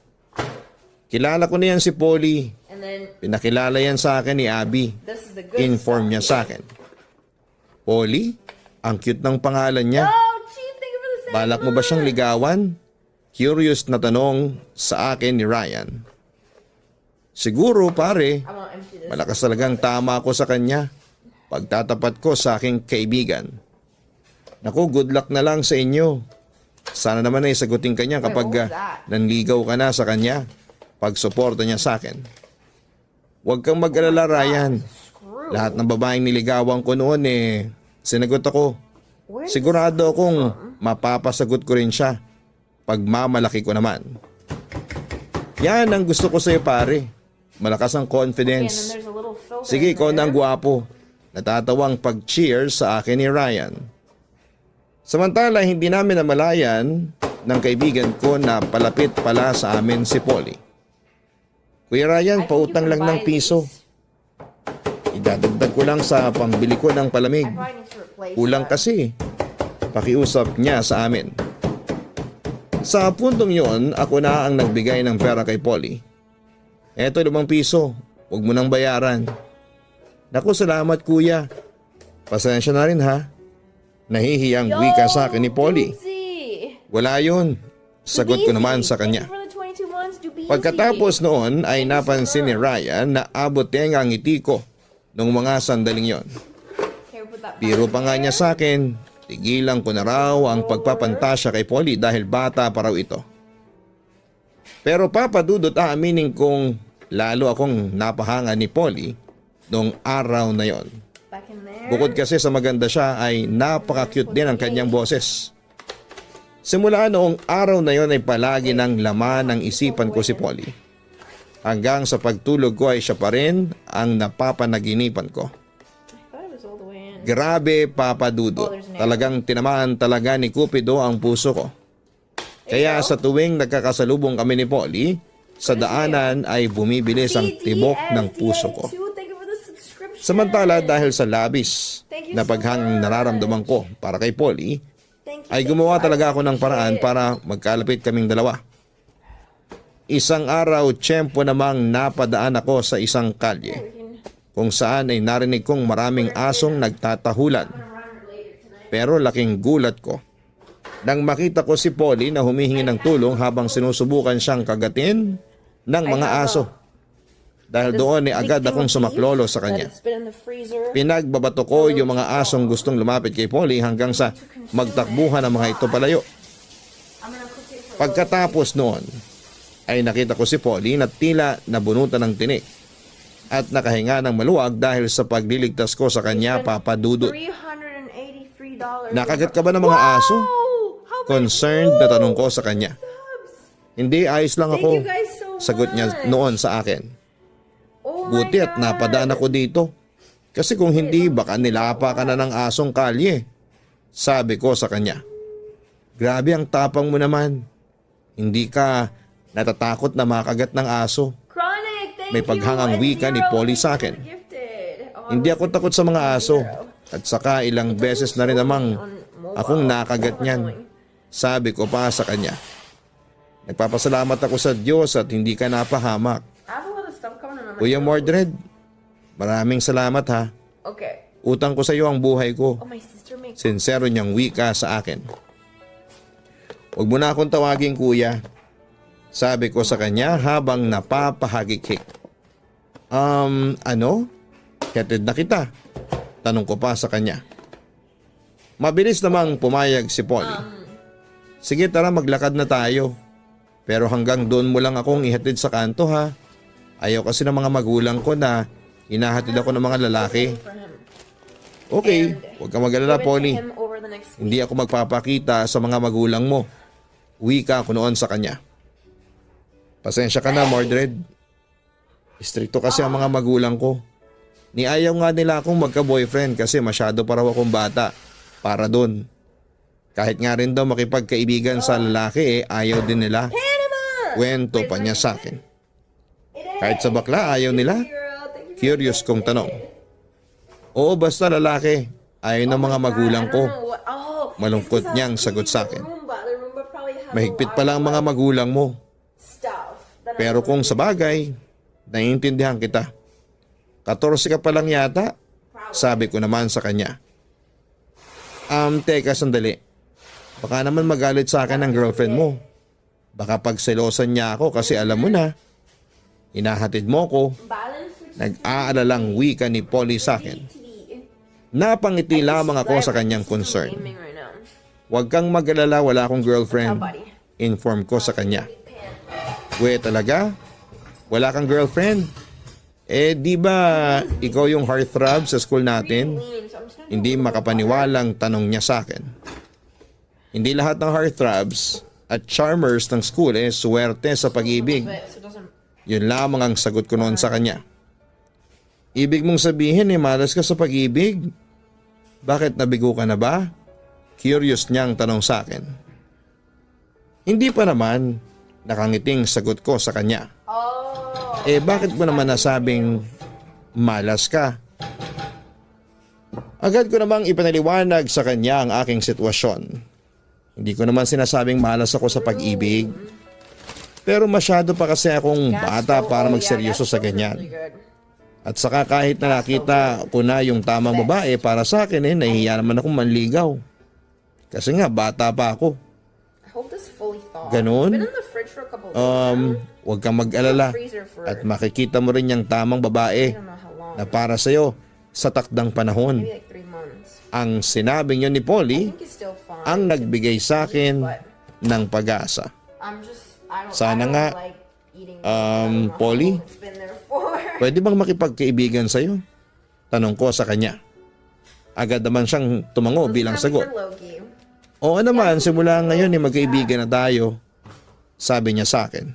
Kilala ko na yan si Polly. And then Pinakilala yan sa akin ni Abby. this is the good Inform stuff. niya sa akin. Polly? Ang cute ng pangalan niya. Oh, Chief, thank you for the same. Balak mo ba siyang ligawan? Curious na tanong sa akin ni Ryan. Siguro pare, I'm gonna empty this. malakas talagang tama ako sa kanya. Pagtatapat ko sa aking kaibigan. Naku, good luck na lang sa inyo. Sana naman ay sagutin kanya kapag what was that? nanligaw ka na sa kanya. Pagsuporta niya sa akin. Huwag kang mag-alala, Ryan. Screw. Lahat ng babaeng niligawan ko noon sinagot ako. Where did Sigurado akong mapapasagot ko rin siya. Pagmamalaki ko naman. Yan ang gusto ko sa'yo pare. Malakas ang this- and then confidence. there's a little filter Sige, in ikaw na ang there. gwapo. Natatawang pag-cheers sa akin ni Ryan. Samantala, hindi namin namalayan ng kaibigan ko na palapit pala sa amin si Polly. Kuya I Ryan, think pautang you lang can ng buy piso. these. Idadagdag ko lang sa pambili ko ng palamig. I probably need to replace Kulang that. kasi. Pakiusap niya sa amin. Sa puntong yon, ako na ang nagbigay ng pera kay Polly. Eto, 5 piso. Huwag mo nang bayaran. Naku, salamat kuya. Pasensya na rin ha. Nahihiyang wika sa akin ni Polly. Doozy. Wala yun. Sagot ko naman sa kanya. Thank you for the 22 months, Doozy. Pagkatapos noon ay napansin ni Ryan na abot ang ngiti ko nung mga sandaling yon. Here, put that back Biro in pa nga there. niya sa akin, tigilan ko na raw ang pagpapantasya kay Polly dahil bata pa raw ito. Pero papadudot aaminin kong lalo akong napahanga ni Polly noong araw na yon. Back in there. Bukod kasi sa maganda siya ay napaka-cute din ang kanyang boses. Simula noong araw na yon ay palagi ng laman ng isipan ko si Polly. Hanggang sa pagtulog ko ay siya pa rin ang napapanaginipan ko. I thought it was all the way in. Grabe, Papa Dudut. Oh, there's an arrow. Talagang tinamaan talaga ni Cupido ang puso ko. Kaya sa tuwing nagkakasalubong kami ni Polly, sa daanan ay bumibilis ang tibok ng puso ko. Thank you for the subscription. Samantala dahil sa labis Thank you na so paghangang much. nararamdaman ko para kay Polly, Thank you, ay thank gumawa you. talaga ako ng I paraan appreciate it. para magkalapit kaming dalawa. Isang araw, tiyempo namang napadaan ako sa isang kalye kung saan ay narinig kong maraming asong nagtatahulan. Pero laking gulat ko. Nang makita ko si Polly na humihingi ng tulong habang sinusubukan siyang kagatin ng mga aso. Dahil doon ay agad akong sumaklolo sa kanya. Pinagbabato ko yung mga asong gustong lumapit kay Polly hanggang sa magtakbuhan ang mga ito palayo. Pagkatapos noon, ay nakita ko si Polly na tila nabunutan ng tinik at nakahinga ng maluwag dahil sa pagliligtas ko sa kanya, Papa Dudut. Nakagat ka ba ng mga aso? Concerned na tanong ko sa kanya. Hindi, ayos lang ako. Sagot niya noon sa akin. Buti at napadaan ako dito. Kasi kung hindi, baka nilapa ka na ng asong kalye. Sabi ko sa kanya. Grabe ang tapang mo naman. Hindi ka natatakot na makagat ng aso. May paghangang wika ni Polly sa akin. Hindi ako takot sa mga aso. At saka ilang beses na rin namang akong nakagat niyan. Sabi ko pa sa kanya. Nagpapasalamat ako sa Diyos at hindi ka napahamak. Kuya Mordred, maraming salamat ha. Utang ko sa iyo ang buhay ko. Sincero niyang wika sa akin. Huwag mo na akong tawagin kuya. Sabi ko sa kanya habang napapahagik-hik. Ano? Hatid na kita. Tanong ko pa sa kanya. Mabilis namang pumayag si Polly. Sige tara maglakad na tayo. Pero hanggang doon mo lang akong ihatid sa kanto ha. Ayaw kasi ng mga magulang ko na hinahatid ako ng mga lalaki. Okay, huwag kang mag-alala Polly. Hindi ako magpapakita sa mga magulang mo. Wika ko noon sa kanya. Pasensya ka na Mordred. Stricto kasi ang mga magulang ko. Niayaw nga nila akong magka-boyfriend kasi masyado pa raw akong bata para doon. Kahit nga rin daw makipagkaibigan sa lalaki ayaw din nila. Kwento pa niya sa akin. Kahit sa bakla ayaw nila? Curious kong tanong. Oo basta lalaki. Ayaw ng mga magulang ko. Malungkot niyang sagot sa akin. Mahigpit pala ang mga magulang mo. Pero kung sa bagay, naiintindihan kita. 14 ka pa lang yata, sabi ko naman sa kanya. Teka sandali. Baka naman magalit sa akin ang girlfriend mo. Baka pagselosan niya ako kasi alam mo na, hinahatid mo ko. Nag-aalalang wika ni Polly sa akin. Napangiti lamang ako sa kanyang concern. Huwag kang mag-alala, wala akong girlfriend. Inform ko sa kanya. We talaga? Wala kang girlfriend? Di ba ikaw yung heartthrob sa school natin? Hindi makapaniwalang tanong niya sa akin. Hindi lahat ng heartthrobs at charmers ng school suwerte sa pag-ibig. Yun lamang ang sagot ko noon sa kanya. Ibig mong sabihin malas ka sa pag-ibig? Bakit nabigo ka na ba? Curious niyang tanong sa akin. Hindi pa naman, nakangiting sagot ko sa kanya. Bakit mo naman nasabing malas ka? Agad ko namang ipanaliwanag sa kanya ang aking sitwasyon. Hindi ko naman sinasabing malas ako sa pag-ibig. Pero masyado pa kasi akong bata para magseryoso sa ganyan. At saka kahit na nakita ko na yung tamang babae para sa akin nahihiya naman akong manligaw. Kasi nga bata pa ako. Ganon? Huwag kang mag-alala at makikita mo rin yung tamang babae na para sa'yo sa takdang panahon. Ang sinabi niyo ni Polly ang nagbigay sa akin ng pag-asa. Sana nga, Polly, pwede bang makipagkaibigan sa'yo? Tanong ko sa kanya. Agad naman siyang tumango bilang sagot. Oo naman, simula ngayon magkaibigan na tayo. Sabi niya sa akin.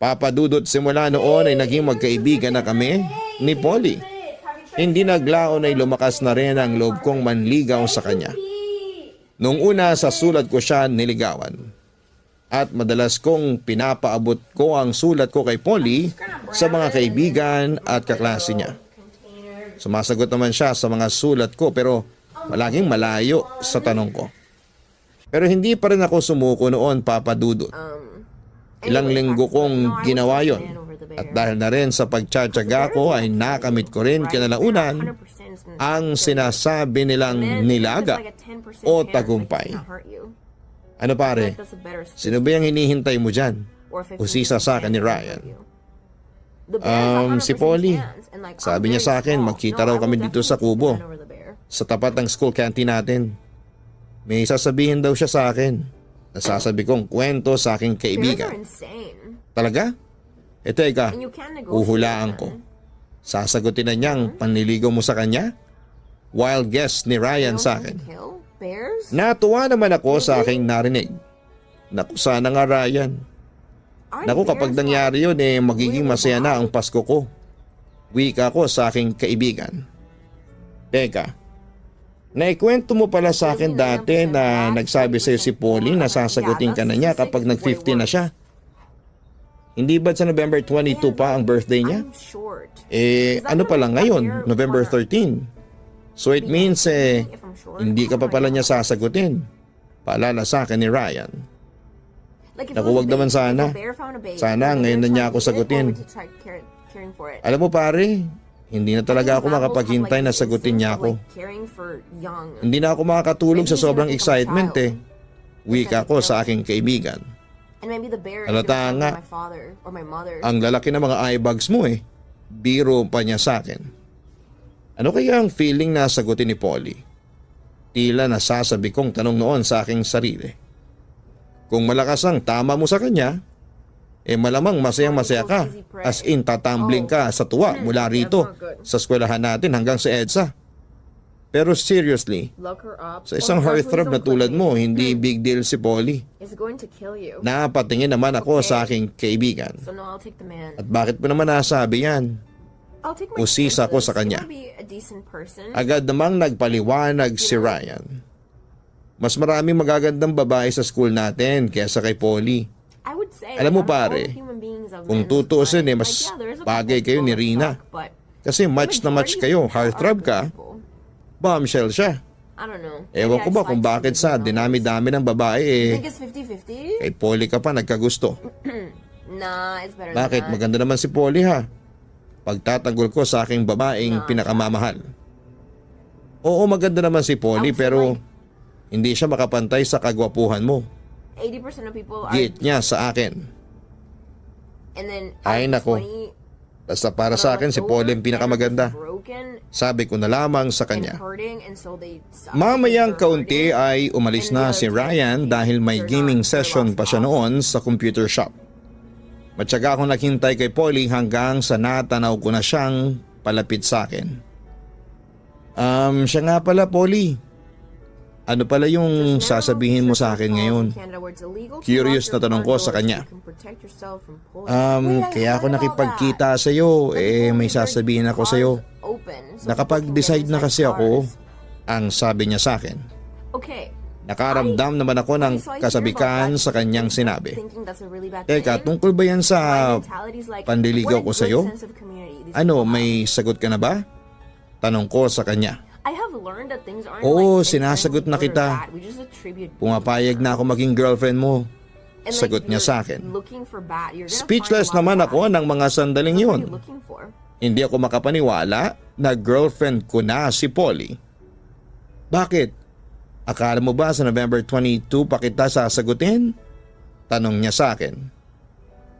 Papa Dudut, simula noon ay naging magkaibigan na kami ni Polly. Hindi naglaon ay lumakas na rin ang loob kong manligaw sa kanya. Noong una sa sulat ko siya niligawan. At madalas kong pinapaabot ko ang sulat ko kay Polly sa mga kaibigan at kaklase niya. Sumasagot naman siya sa mga sulat ko pero palaging malayo sa tanong ko. Pero hindi pa rin ako sumuko noon, Papa Dudut. Ilang linggo kong ginawa yon. At dahil na rin sa pagtsatsaga ko ay nakamit ko rin kinalaunan ang sinasabi nilang nilaga o tagumpay. Ano pare, sino ba yung hinihintay mo dyan? Usisa sa akin ni Ryan. Si Polly. Sabi niya sa akin, magkita raw kami dito sa Kubo, sa tapat ng school canteen natin. May sasabihin daw siya sa akin. Nasasabi kong kwento sa aking kaibigan. Talaga? Teka, uhulaan ko. Sasagutin na niyang panliligaw mo sa kanya? Wild guess ni Ryan sa akin. Natuwa naman ako sa aking narinig. Naku, sana nga Ryan. Naku, kapag nangyari yun, magiging masaya na ang Pasko ko. Wika ko sa aking kaibigan. Teka, naikwento mo pala sa akin dati na nagsabi sa'yo si Polly na sasagutin ka na niya kapag nag-15 na siya. Hindi ba sa November 22 pa ang birthday niya? Ano pala ngayon? November 13. So it means hindi ka pa pala niya sasagutin. Paalala sa akin ni Ryan. Naku, wag naman sana. Sana ngayon na niya ako sagutin. Alam mo pare, hindi na talaga ako makapaghintay na sagutin niya ako. Hindi na ako makakatulog sa sobrang excitement Wika ko sa aking kaibigan. Halata nga, ang lalaki ng mga eye bags mo Biro pa niya sa akin. Ano kaya ang feeling na sagutin ni Polly? Tila nasasabi kong tanong noon sa aking sarili. Kung malakas ang tama mo sa kanya, malamang masayang-masaya ka. As in, tatambling ka sa tuwa mula rito sa eskwelahan natin hanggang sa EDSA. Pero seriously, sa isang heartthrob na tulad mo, hindi big deal si Polly. Napatingin naman ako sa aking kaibigan. At bakit mo naman nasabi yan? Usisa ko sa kanya. Agad namang nagpaliwanag si Ryan. Mas maraming magagandang babae sa school natin kaysa kay Polly. Alam mo pare, kung tutuusin mas bagay kayo ni Rina. Kasi match na match kayo, heartthrob ka, bombshell siya. Ewan ko ba kung bakit sa dinami-dami ng babae kay Polly ka pa nagkagusto. Bakit? Maganda naman si Polly ha. Pagtatanggol ko sa aking babaeng pinakamamahal. Oo, maganda naman si Polly pero hindi siya makapantay sa kagwapuhan mo. 80% of people are Giit niya sa akin. and then Ay nako. Basta para sa akin si Polly ang pinakamaganda. Sabi ko na lamang sa kanya. Mamayang kaunti ay umalis na si Ryan dahil may gaming session pa siya noon sa computer shop. Matyaga akong naghintay kay Polly hanggang sa natanaw ko na siyang palapit sa akin. Siya nga pala Polly. Ano pala yung sasabihin mo sa akin ngayon? Curious na tanong ko sa kanya. Kaya ako nakipagkita sa iyo, may sasabihin ako sa iyo. Nakapag-decide na kasi ako, ang sabi niya sa akin. Nakaramdam naman ako ng kasabikan sa kanyang sinabi. Teka, tungkol ba yan sa pandiligaw ko sa iyo? Ano, may sagot ka na ba? Tanong ko sa kanya. Oo, sinasagot na kita. Pumapayag na ako maging girlfriend mo. Sagot niya sa akin. Speechless naman ako ng mga sandaling yun. Hindi ako makapaniwala na girlfriend ko na si Polly. Bakit? Akala mo ba sa November 22 pa kita sasagutin? Tanong niya sa akin.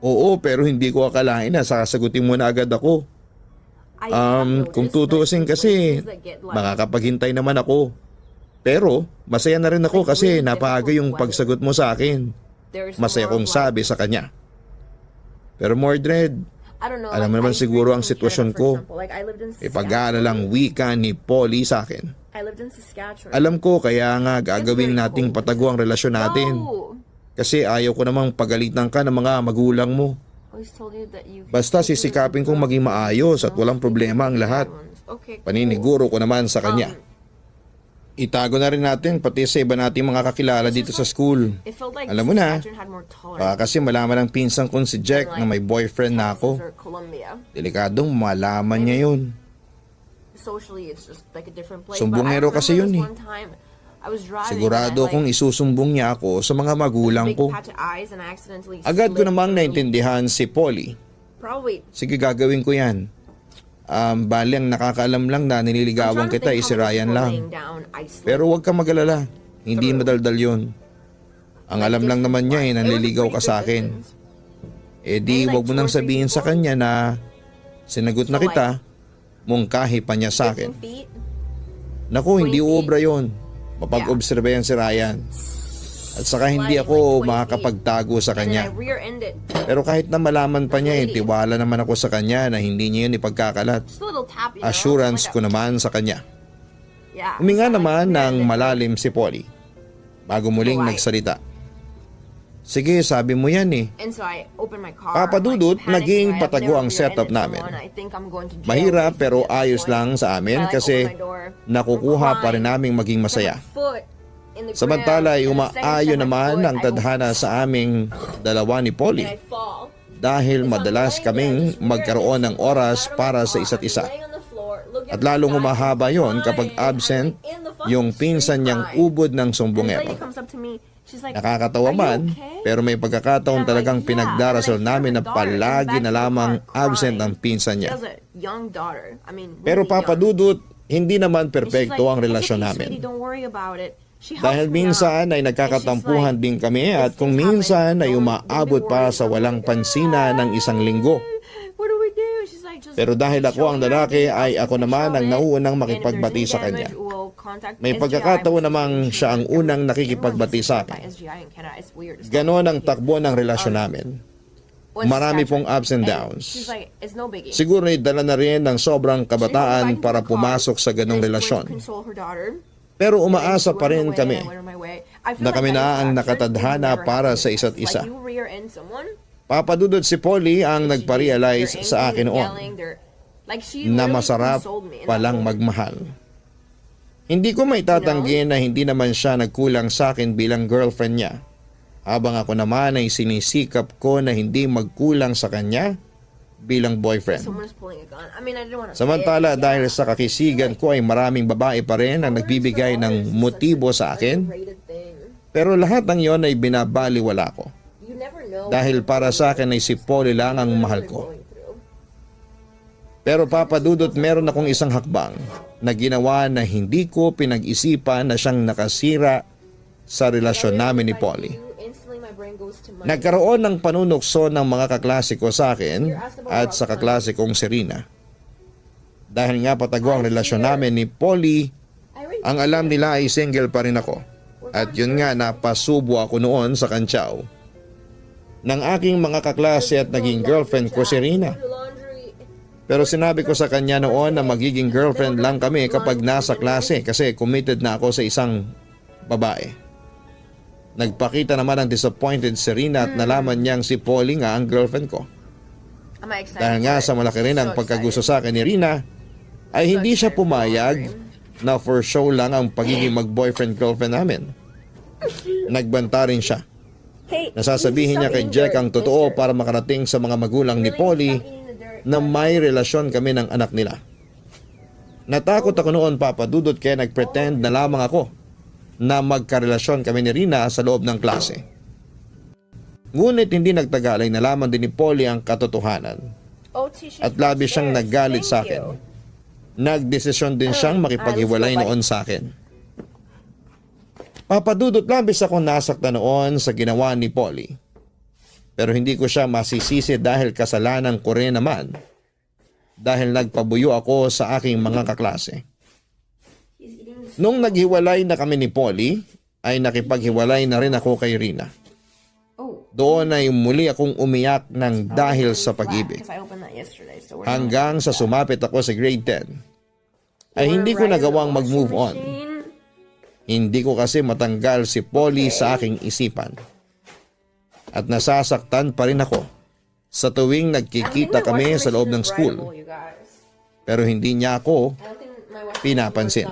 Oo, pero hindi ko akalain na sasagutin mo na agad ako. Kung tutuusin kasi, makakapaghintay naman ako. Pero, masaya na rin ako kasi napaaga yung pagsagot mo sa akin. Masaya kong sabi sa kanya. Pero Mordred, alam mo naman siguro ang sitwasyon ko. Ipag-aalalang wika ni Polly sa akin. Alam ko kaya nga gagawin nating patago ang relasyon natin. Kasi ayaw ko namang pagalitan ka ng mga magulang mo. Basta sisikapin kong maging maayos at walang problema ang lahat. Paniniguro ko naman sa kanya. Itago na rin natin pati sa iba nating mga kakilala dito sa school. Alam mo na, baka kasi malaman ng pinsan kong si Jack na may boyfriend na ako. Delikadong malaman niya yun. Sumbongero kasi yun Sigurado kong isusumbong niya ako sa mga magulang ko. Agad ko namang naintindihan si Polly. Sige, gagawin ko yan. Bali ang nakakaalam lang na nililigawan kita si Ryan lang. Pero huwag ka mag-alala, hindi madaldal yun. Ang alam lang naman niya nanliligaw ka sa akin. Eh di wag mo nang sabihin sa kanya na sinagot na kita, mungkahi pa niya sa akin. Naku, hindi uobra yun. Mapag-obserba yan si Ryan. At saka hindi ako makakapagtago sa kanya. Pero kahit na malaman pa niya, tiwala naman ako sa kanya na hindi niya yun ipagkakalat. Assurance ko naman sa kanya. Huminga naman ng malalim si Polly bago muling nagsalita. Sige, sabi mo yan eh. Papa Dudut, naging patago ang setup namin. Mahirap pero ayos lang sa amin kasi nakukuha pa rin naming maging masaya. Samantala ay umaayo naman ang tadhana sa aming dalawa ni Polly dahil madalas kaming magkaroon ng oras para sa isa't isa. At lalong umahaba yon kapag absent yung pinsan niyang ubod ng sumbongero. Nakakatawa man, pero may pagkakataon talagang pinagdarasal namin na palagi na lamang absent ang pinsan niya. Pero Papa Dudut, hindi naman perpekto ang relasyon namin. Dahil minsan ay nagkakatampuhan din kami at kung minsan ay umaabot pa sa walang pansina ng isang linggo. Pero dahil ako ang lalaki ay ako naman ang nauunang makipagbati sa kanya. May pagkakataon namang siya ang unang nakikipagbati sa akin. Ganon ang takbo ng relasyon namin. Marami pong ups and downs. Siguro ay dala na rin ng sobrang kabataan para pumasok sa ganong relasyon. Pero umaasa pa rin kami na kami na ang nakatadhana para sa isa't isa. Papadudod si Polly ang nagpa-realize sa akin noon na masarap palang magmahal. Hindi ko maitatanggi na hindi naman siya nagkulang sa akin bilang girlfriend niya, habang ako naman ay sinisikap ko na hindi magkulang sa kanya bilang boyfriend. Samantala dahil sa kakisigan ko ay maraming babae pa rin ang nagbibigay ng motibo sa akin, pero lahat ng yon ay binabaliwala ko. Dahil para sa akin ay si Polly lang ang mahal ko. Pero Papa Dudut, meron akong isang hakbang na ginawa na hindi ko pinag-isipan na siyang nakasira sa relasyon namin ni Polly. Nagkaroon ng panunukso ng mga kaklase ko sa akin at sa kaklase kong si Rina. Dahil nga patago ang relasyon namin ni Polly, ang alam nila ay single pa rin ako. At yun nga, napasubo ako noon sa kantsaw ng aking mga kaklase at naging girlfriend ko si Rina. Pero sinabi ko sa kanya noon na magiging girlfriend lang kami kapag nasa klase kasi committed na ako sa isang babae. Nagpakita naman ng disappointed si Rina at nalaman niyang si Polly nga ang girlfriend ko. Dahil nga sa malaki rin ang pagkagusto sa akin ni Rina, ay hindi siya pumayag na for show lang ang pagiging mag-boyfriend-girlfriend namin. Nagbanta rin siya. Nasasabihin niya kay Jack ang totoo para makarating sa mga magulang ni Polly na may relasyon kami ng anak nila. Natakot ako noon, Papa Dudut, kaya nagpretend na lamang ako na magkarelasyon kami ni Rina sa loob ng klase. Ngunit hindi nagtagal ay nalaman din ni Polly ang katotohanan. At labis siyang naggalit sa akin. Nagdesisyon din siyang makipaghiwalay noon sa akin. Papa Dudut, labis ako nasaktan noon sa ginawa ni Polly. Pero hindi ko siya masisisi dahil kasalanan ko rin naman. Dahil nagpabuyo ako sa aking mga kaklase. Nung naghiwalay na kami ni Polly, ay nakipaghiwalay na rin ako kay Rina. Doon ay muli akong umiyak ng dahil sa pag-ibig. Hanggang sa sumapit ako sa grade 10, ay hindi ko nagawang mag-move on. Hindi ko kasi matanggal si Polly sa aking isipan. At nasasaktan pa rin ako sa tuwing nagkikita kami sa loob ng school. Pero hindi niya ako pinapansin.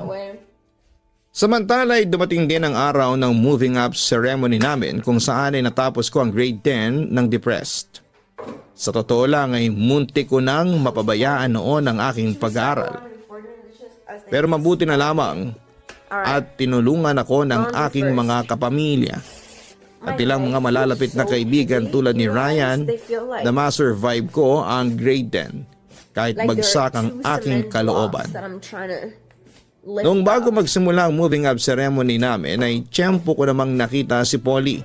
Samantala ay dumating din ang araw ng moving up ceremony namin kung saan ay natapos ko ang grade 10 ng depressed. Sa totoo lang ay muntik ko nang mapabayaan noon ang aking pag-aaral. Pero mabuti na lamang at tinulungan ako ng aking mga kapamilya at ilang mga malalapit na kaibigan tulad ni Ryan na ma-survive ko ang grade 10 kahit Like, there bagsak are ang two aking cement kalooban. blocks that I'm trying to lift Noong bago up. magsimula ang moving up ceremony namin ay tiyempo ko namang nakita si Polly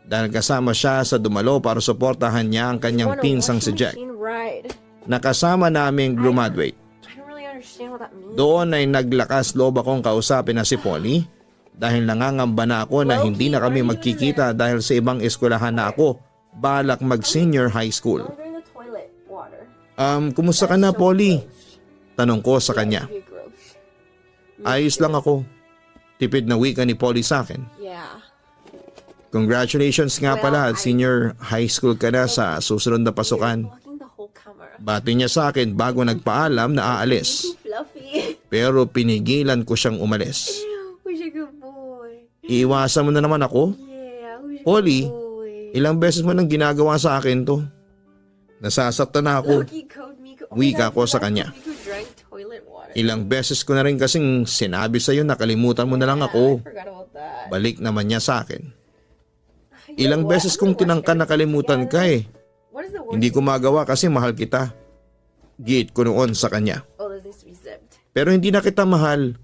dahil kasama siya sa dumalo para suportahan niya ang kanyang Want a pinsang si washing Jack. machine ride. Nakasama naming graduate. I don't really understand what that means. Doon ay naglakas loob akong kausapin na si Polly dahil nangangamba na ako na hindi na kami magkikita dahil sa ibang eskwelahan na ako balak mag-senior high school. Don't drink the toilet water. Kumusta ka na, Polly? Tanong ko sa kanya. You're gross. Ayos lang ako. Tipid na wika ni Polly sa akin. Yeah. Congratulations nga pala at senior high school ka na sa susunod na pasukan. Blocking the whole camera. Bati niya sa akin bago nagpaalam na aalis. Fluffy. Pero pinigilan ko siyang umalis. Who's a good boy? Iiwasan mo na naman ako? Yeah, who's a Polly, good boy? ilang beses mo nang ginagawa sa akin to. Nasasaktan na ako. Loki code Miko. Wika ko sa kanya. Miko drank toilet water. Ilang beses ko na rin kasing sinabi sa'yo na kalimutan mo na lang I ako. forgot about that. Balik naman niya sa akin. You know Ilang what? beses I'm kong gonna watch tinangka na kalimutan ka eh. What is the word? Hindi ko magawa kasi mahal kita. Giit ko noon sa kanya. Oh, this needs to be zipped. Pero hindi na kita mahal.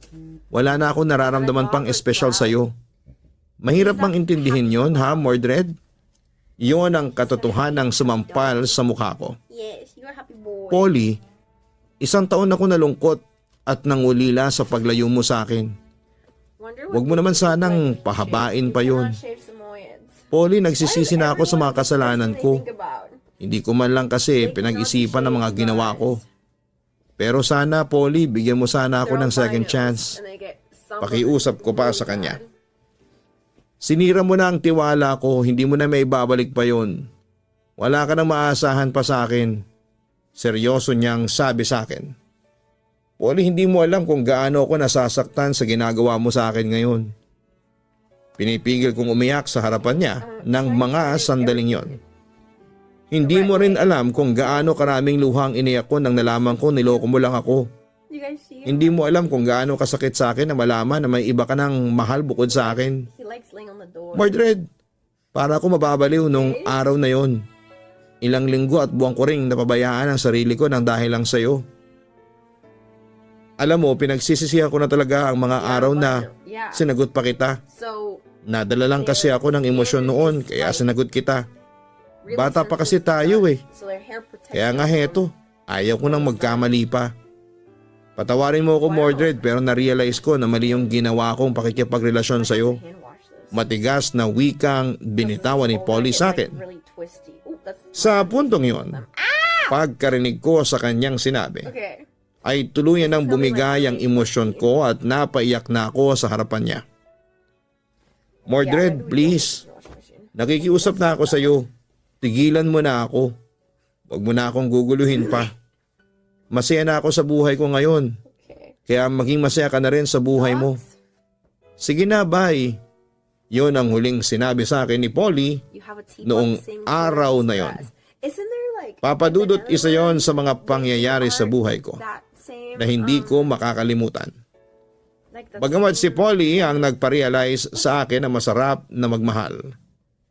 Wala na ako nararamdaman pang espesyal sa'yo. Mahirap bang intindihin yon, ha, Mordred? Yon ang katotohanang sumampal sa mukha ko. Yes, you're a happy boy. Polly, 1 taon ako nalungkot at nangulila sa paglayo mo sa akin. Wonder Huwag mo naman sanang pahabain pa yun. Polly, nagsisisi na ako sa mga kasalanan ko. Hindi ko man lang kasi pinag-isipan ang mga ginawa ko. Pero sana, Polly, bigyan mo sana ako ng second chance. Pakiusap ko pa sa kanya. Sinira mo na ang tiwala ko, hindi mo na may babalik pa yon. Wala ka nang maasahan pa sa akin. Seryoso niyang sabi sa akin. Polly, hindi mo alam kung gaano ako nasasaktan sa ginagawa mo sa akin ngayon. Pinipigil kong umiyak sa harapan niya ng mga sandaling yon. Hindi mo rin alam kung gaano karaming luhang iniyak ko nang nalaman ko niloko mo lang ako. You guys see him? Hindi mo alam kung gaano kasakit sa akin na malaman na may iba ka ng mahal bukod sa akin. He likes laying on the door. Mordred, para ako mababaliw nung araw na yon. Ilang linggo at buwan ko ring napabayaan ang sarili ko nang dahil lang sa'yo. Alam mo, pinagsisisihan ko na talaga ang mga araw na sinagot pa kita. So, Nadala lang kasi ako ng emosyon noon kaya sinagot kita. really Bata pa kasi sensitive tayo stuff. eh. So their hair protects Kaya nga them. heto, ayaw ko nang magkamali pa. Patawarin mo ako, Mordred, pero na-realize ko na mali yung ginawa kong pakikipagrelasyon sa'yo. Hand wash this. Matigas na wikang binitawan ni Polly sa akin. Really twisty. Ooh, that's Sa puntong yon, pagkarinig ko sa kanyang sinabi, okay. ay tuluyan ng bumigay ang emosyon ko at napaiyak na ako sa harapan niya. Mordred, please, nakikiusap na ako sa iyo. Tigilan mo na ako. Huwag mo na akong guguluhin pa. Masaya na ako sa buhay ko ngayon. Okay. Kaya maging masaya ka na rin sa buhay mo. Sige na, bye. Yon ang huling sinabi sa akin ni Polly. You have a teapot Noong the same araw color na as yon. grass. Isn't there like Papadudot banana isa yon leaves sa mga pangyayari sa art buhay ko that same, na hindi ko makakalimutan. like that Bagamat si same Polly ang nagparealize sa akin na masarap na magmahal.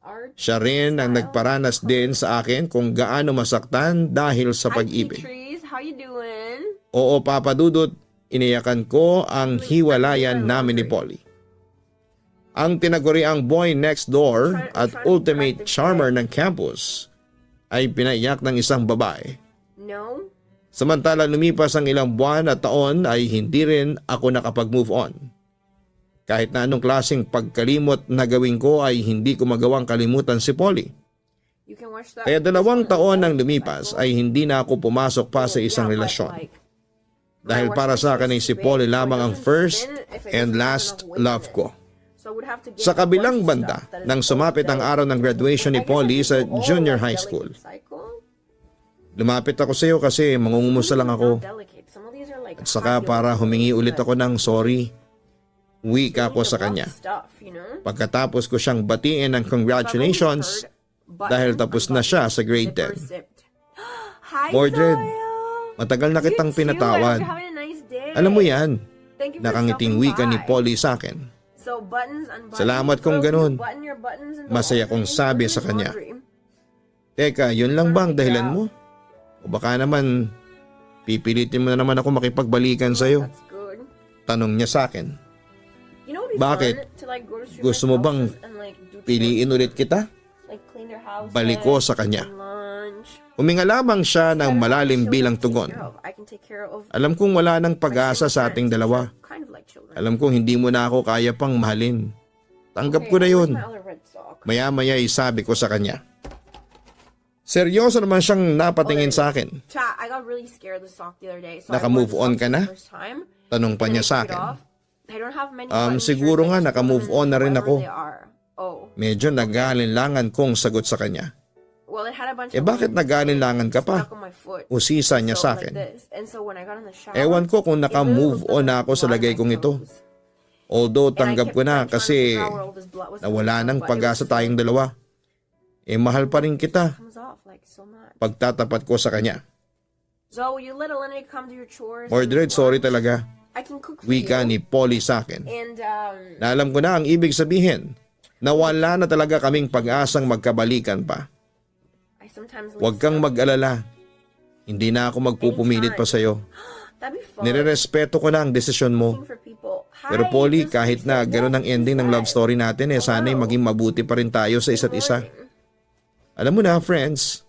art. Siya rin ang nagparanas din sa akin kung gaano masaktan dahil sa Hi, pag-ibig. Trees, how you doing? Oo, papadudot, iniyakan ko ang hiwalayan namin ni Polly. Ang tinaguriang boy next door at ultimate charmer ng campus ay pinaiyak ng isang babae. No? Samantala lumipas ang ilang buwan at taon ay hindi rin ako nakapag-move on. Kahit na anong klaseng pagkalimot na gawin ko ay hindi ko magawang kalimutan si Polly. You can watch that. Kaya 2 taon nang lumipas ay hindi na ako pumasok pa sa isang relasyon. Dahil para sa akin ay si Polly lamang ang first and last love ko. Sa kabilang banda, nang sumapit ang araw ng graduation ni Polly sa junior high school, lumapit ako sa iyo kasi mangungumusta lang ako. At saka para humingi ulit ako ng sorry, wika ko sa kanya. Pagkatapos ko siyang batiin ng congratulations dahil tapos na siya sa grade 10. Mordred, matagal na kitang pinatawad. Alam mo yan, nakangiting wika ni Polly sa akin. Salamat kung ganun. Masaya kong sabi sa kanya. Teka, yun lang bang dahilan mo? O baka naman Pipilitin mo na naman ako makipagbalikan sa'yo. That's good. Tanong niya sa akin. You know, it'd be Bakit? fun to like go to street Gusto mo bang and like do piliin ulit kita? like clean their house. Balik ko sa kanya. Lunch. Huminga lamang siya ng malalim bilang tugon. I can take care of Alam kong wala nang pag-asa sa ating dalawa. kind of like children. Alam kong hindi mo na ako kaya pang mahalin. Tanggap ko na yun. My other red sock. Maya-maya sabi ko sa kanya. Seryoso naman siyang napatingin sa akin. Chat, I got really scared of the sock the other day. So Naka-move on ka na? First time, Tanong pa and niya I sa took it akin. off. I don't have many buttons Siguro here, nga so I just naka-move put them on na rin wherever ako. they are. Oh. Medyo nag-aalinlangan kong sagot sa kanya. Well, it had a bunch Bakit of nag-aalinlangan ka pa? stuck on my foot. Usisa niya So, sa like akin. this. And so when I got in the shower, Ewan ko kung it naka-move really on na ako sa looked lagay like kong my ito. toes. Although And I tanggap kept ko na trying to kasi figure out where all this blood was nawala coming ng from, but it pag-asa was tayong dalawa. Mahal pa rin kita. comes off like so much. Pagtatapat ko sa kanya. So will you let Elena come do your chores? Mordred, sorry talaga. I can cook for Wika you. ni Polly sa akin. And Na alam ko na ang ibig sabihin na wala na talaga kaming pag-asang magkabalikan pa. I sometimes Huwag kang mag-alala. Hindi na ako magpupumilit pa sa'yo. That'd be fun. Nirerespeto ko na ang desisyon mo. For people. Pero Hi, Polly, this kahit is na Lisa. gano'n ang ending ng love story natin, sana'y maging mabuti pa rin tayo sa isa't isa. Alam mo na, friends,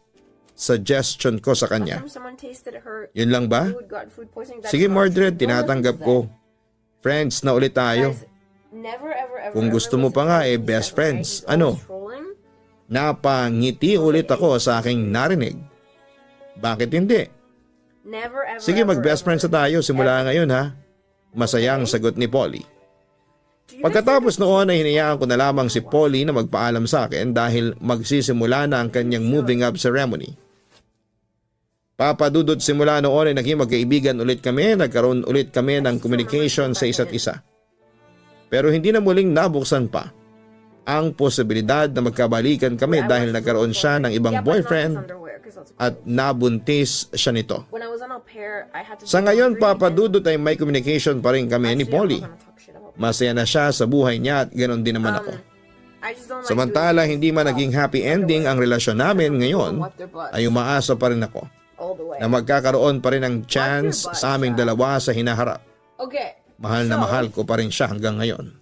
suggestion ko sa kanya. Someone tasted her Yun lang ba? food, got food poisoning. That's Sige not Mordred, true. No, tinatanggap listen to ko. Friends na ulit that. tayo. Guys, never, ever, ever, Kung ever gusto mo listen pa nga, to anything he best says, friends. okay? He's Ano? always trolling. Napangiti ulit ako sa aking narinig. Bakit hindi? Never, ever, Sige, ever, mag-best ever. friends na tayo simula ngayon ha. Masayang sagot ni Polly. Do you Pagkatapos noon ay hinayaan ko na lamang si Polly na magpaalam sa akin dahil magsisimula na ang kanyang moving up ceremony. Papadudot simula noon ay naging magkaibigan ulit kami, nagkaroon ulit kami ng communication sa isa't isa. Pero hindi na muling nabuksan pa ang posibilidad na magkabalikan kami dahil nagkaroon siya ng ibang Yeah, but not his boyfriend underwear, 'cause that's at nabuntis siya nito. when I was on au pair, I had to Sa do ngayon, laundry and- Papadudot ay may communication pa rin kami ni Actually, Polly. I'm not gonna talk shit about Masaya na siya sa buhay niya at ganoon din naman ako. I just don't like Samantala, doing hindi man naging happy ending ang relasyon namin ngayon, wipe their butts ay umaasa pa rin ako all the way. na magkakaroon pa rin ng chance sa aming dalawa sa hinaharap. Okay. Mahal na So, mahal ko pa rin siya hanggang ngayon.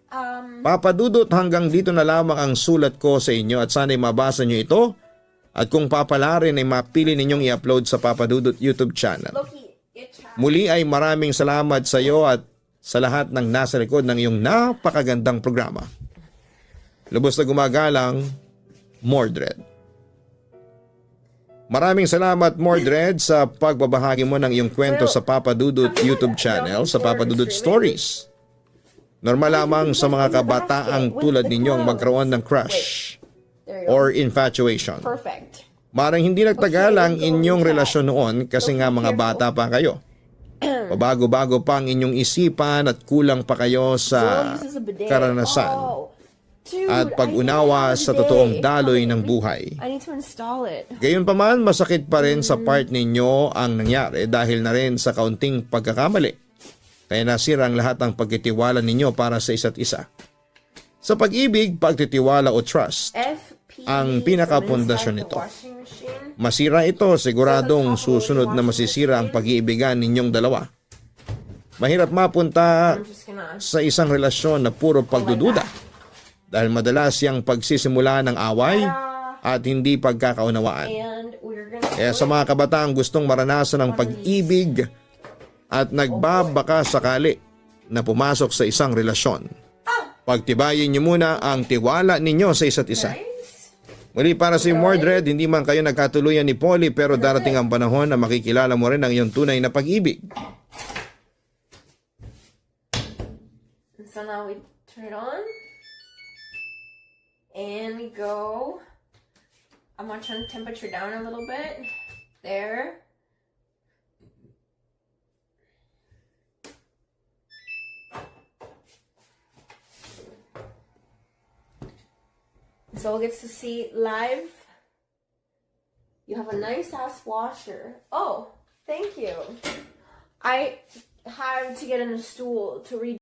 Um, Papadudot, hanggang dito na lamang ang sulat ko sa inyo at sana'y mabasa nyo ito at kung papala rin ay mapili ninyong i-upload sa Papadudot YouTube channel. Loki, it's Muli ay maraming salamat sa iyo at sa lahat ng nasa likod ng iyong napakagandang programa. Lubos na gumagalang, Mordred. Maraming salamat Mordred sa pagbabahagi mo ng iyong kwento sa Papadudot YouTube channel sa Papadudot Stories. Normal lamang sa mga kabataang tulad ninyo ang magkaroon ng crush there you go. or infatuation. Perfect. Marang hindi nagtagal ang inyong relasyon noon kasi nga mga bata pa kayo. Pabago-bago pa ang inyong isipan at kulang pa kayo sa Girl uses a bidet. karanasan Oh, dude, at I pag-unawa need a sa bidet. totoong daloy ng buhay. I need to install it. Gayunpaman, masakit pa rin sa part ninyo ang nangyari dahil na rin sa kaunting pagkakamali. Kaya nasira ang lahat ng pagtitiwala ninyo para sa isa't isa. Sa pag-ibig, pagtitiwala o trust, FP ang pinakapundasyon from nito. inside the washing machine. Masira ito, siguradong susunod na masisira ang pag-iibigan ninyong dalawa. Mahirap mapunta I'm just gonna. sa isang relasyon na puro pagdududa dahil madalas yung pagsisimula ng away at hindi pagkakaunawaan. And we're gonna. Kaya sa mga kabataang gustong maranasan ng pag-ibig at nagbabaka sakali na pumasok sa isang relasyon, pagtibayin niyo muna ang tiwala ninyo sa isa't isa. Nice. Muli para si Mordred, hindi man kayo nagkatuluyan ni Polly pero darating ang panahon na makikilala mo rin ang iyong tunay na pag-ibig. And so now we turn it on. And we go. I'm gonna turn the temperature down a little bit. There. So gets to see live. You have a nice ass washer. Oh, thank you. I had to get in a stool to read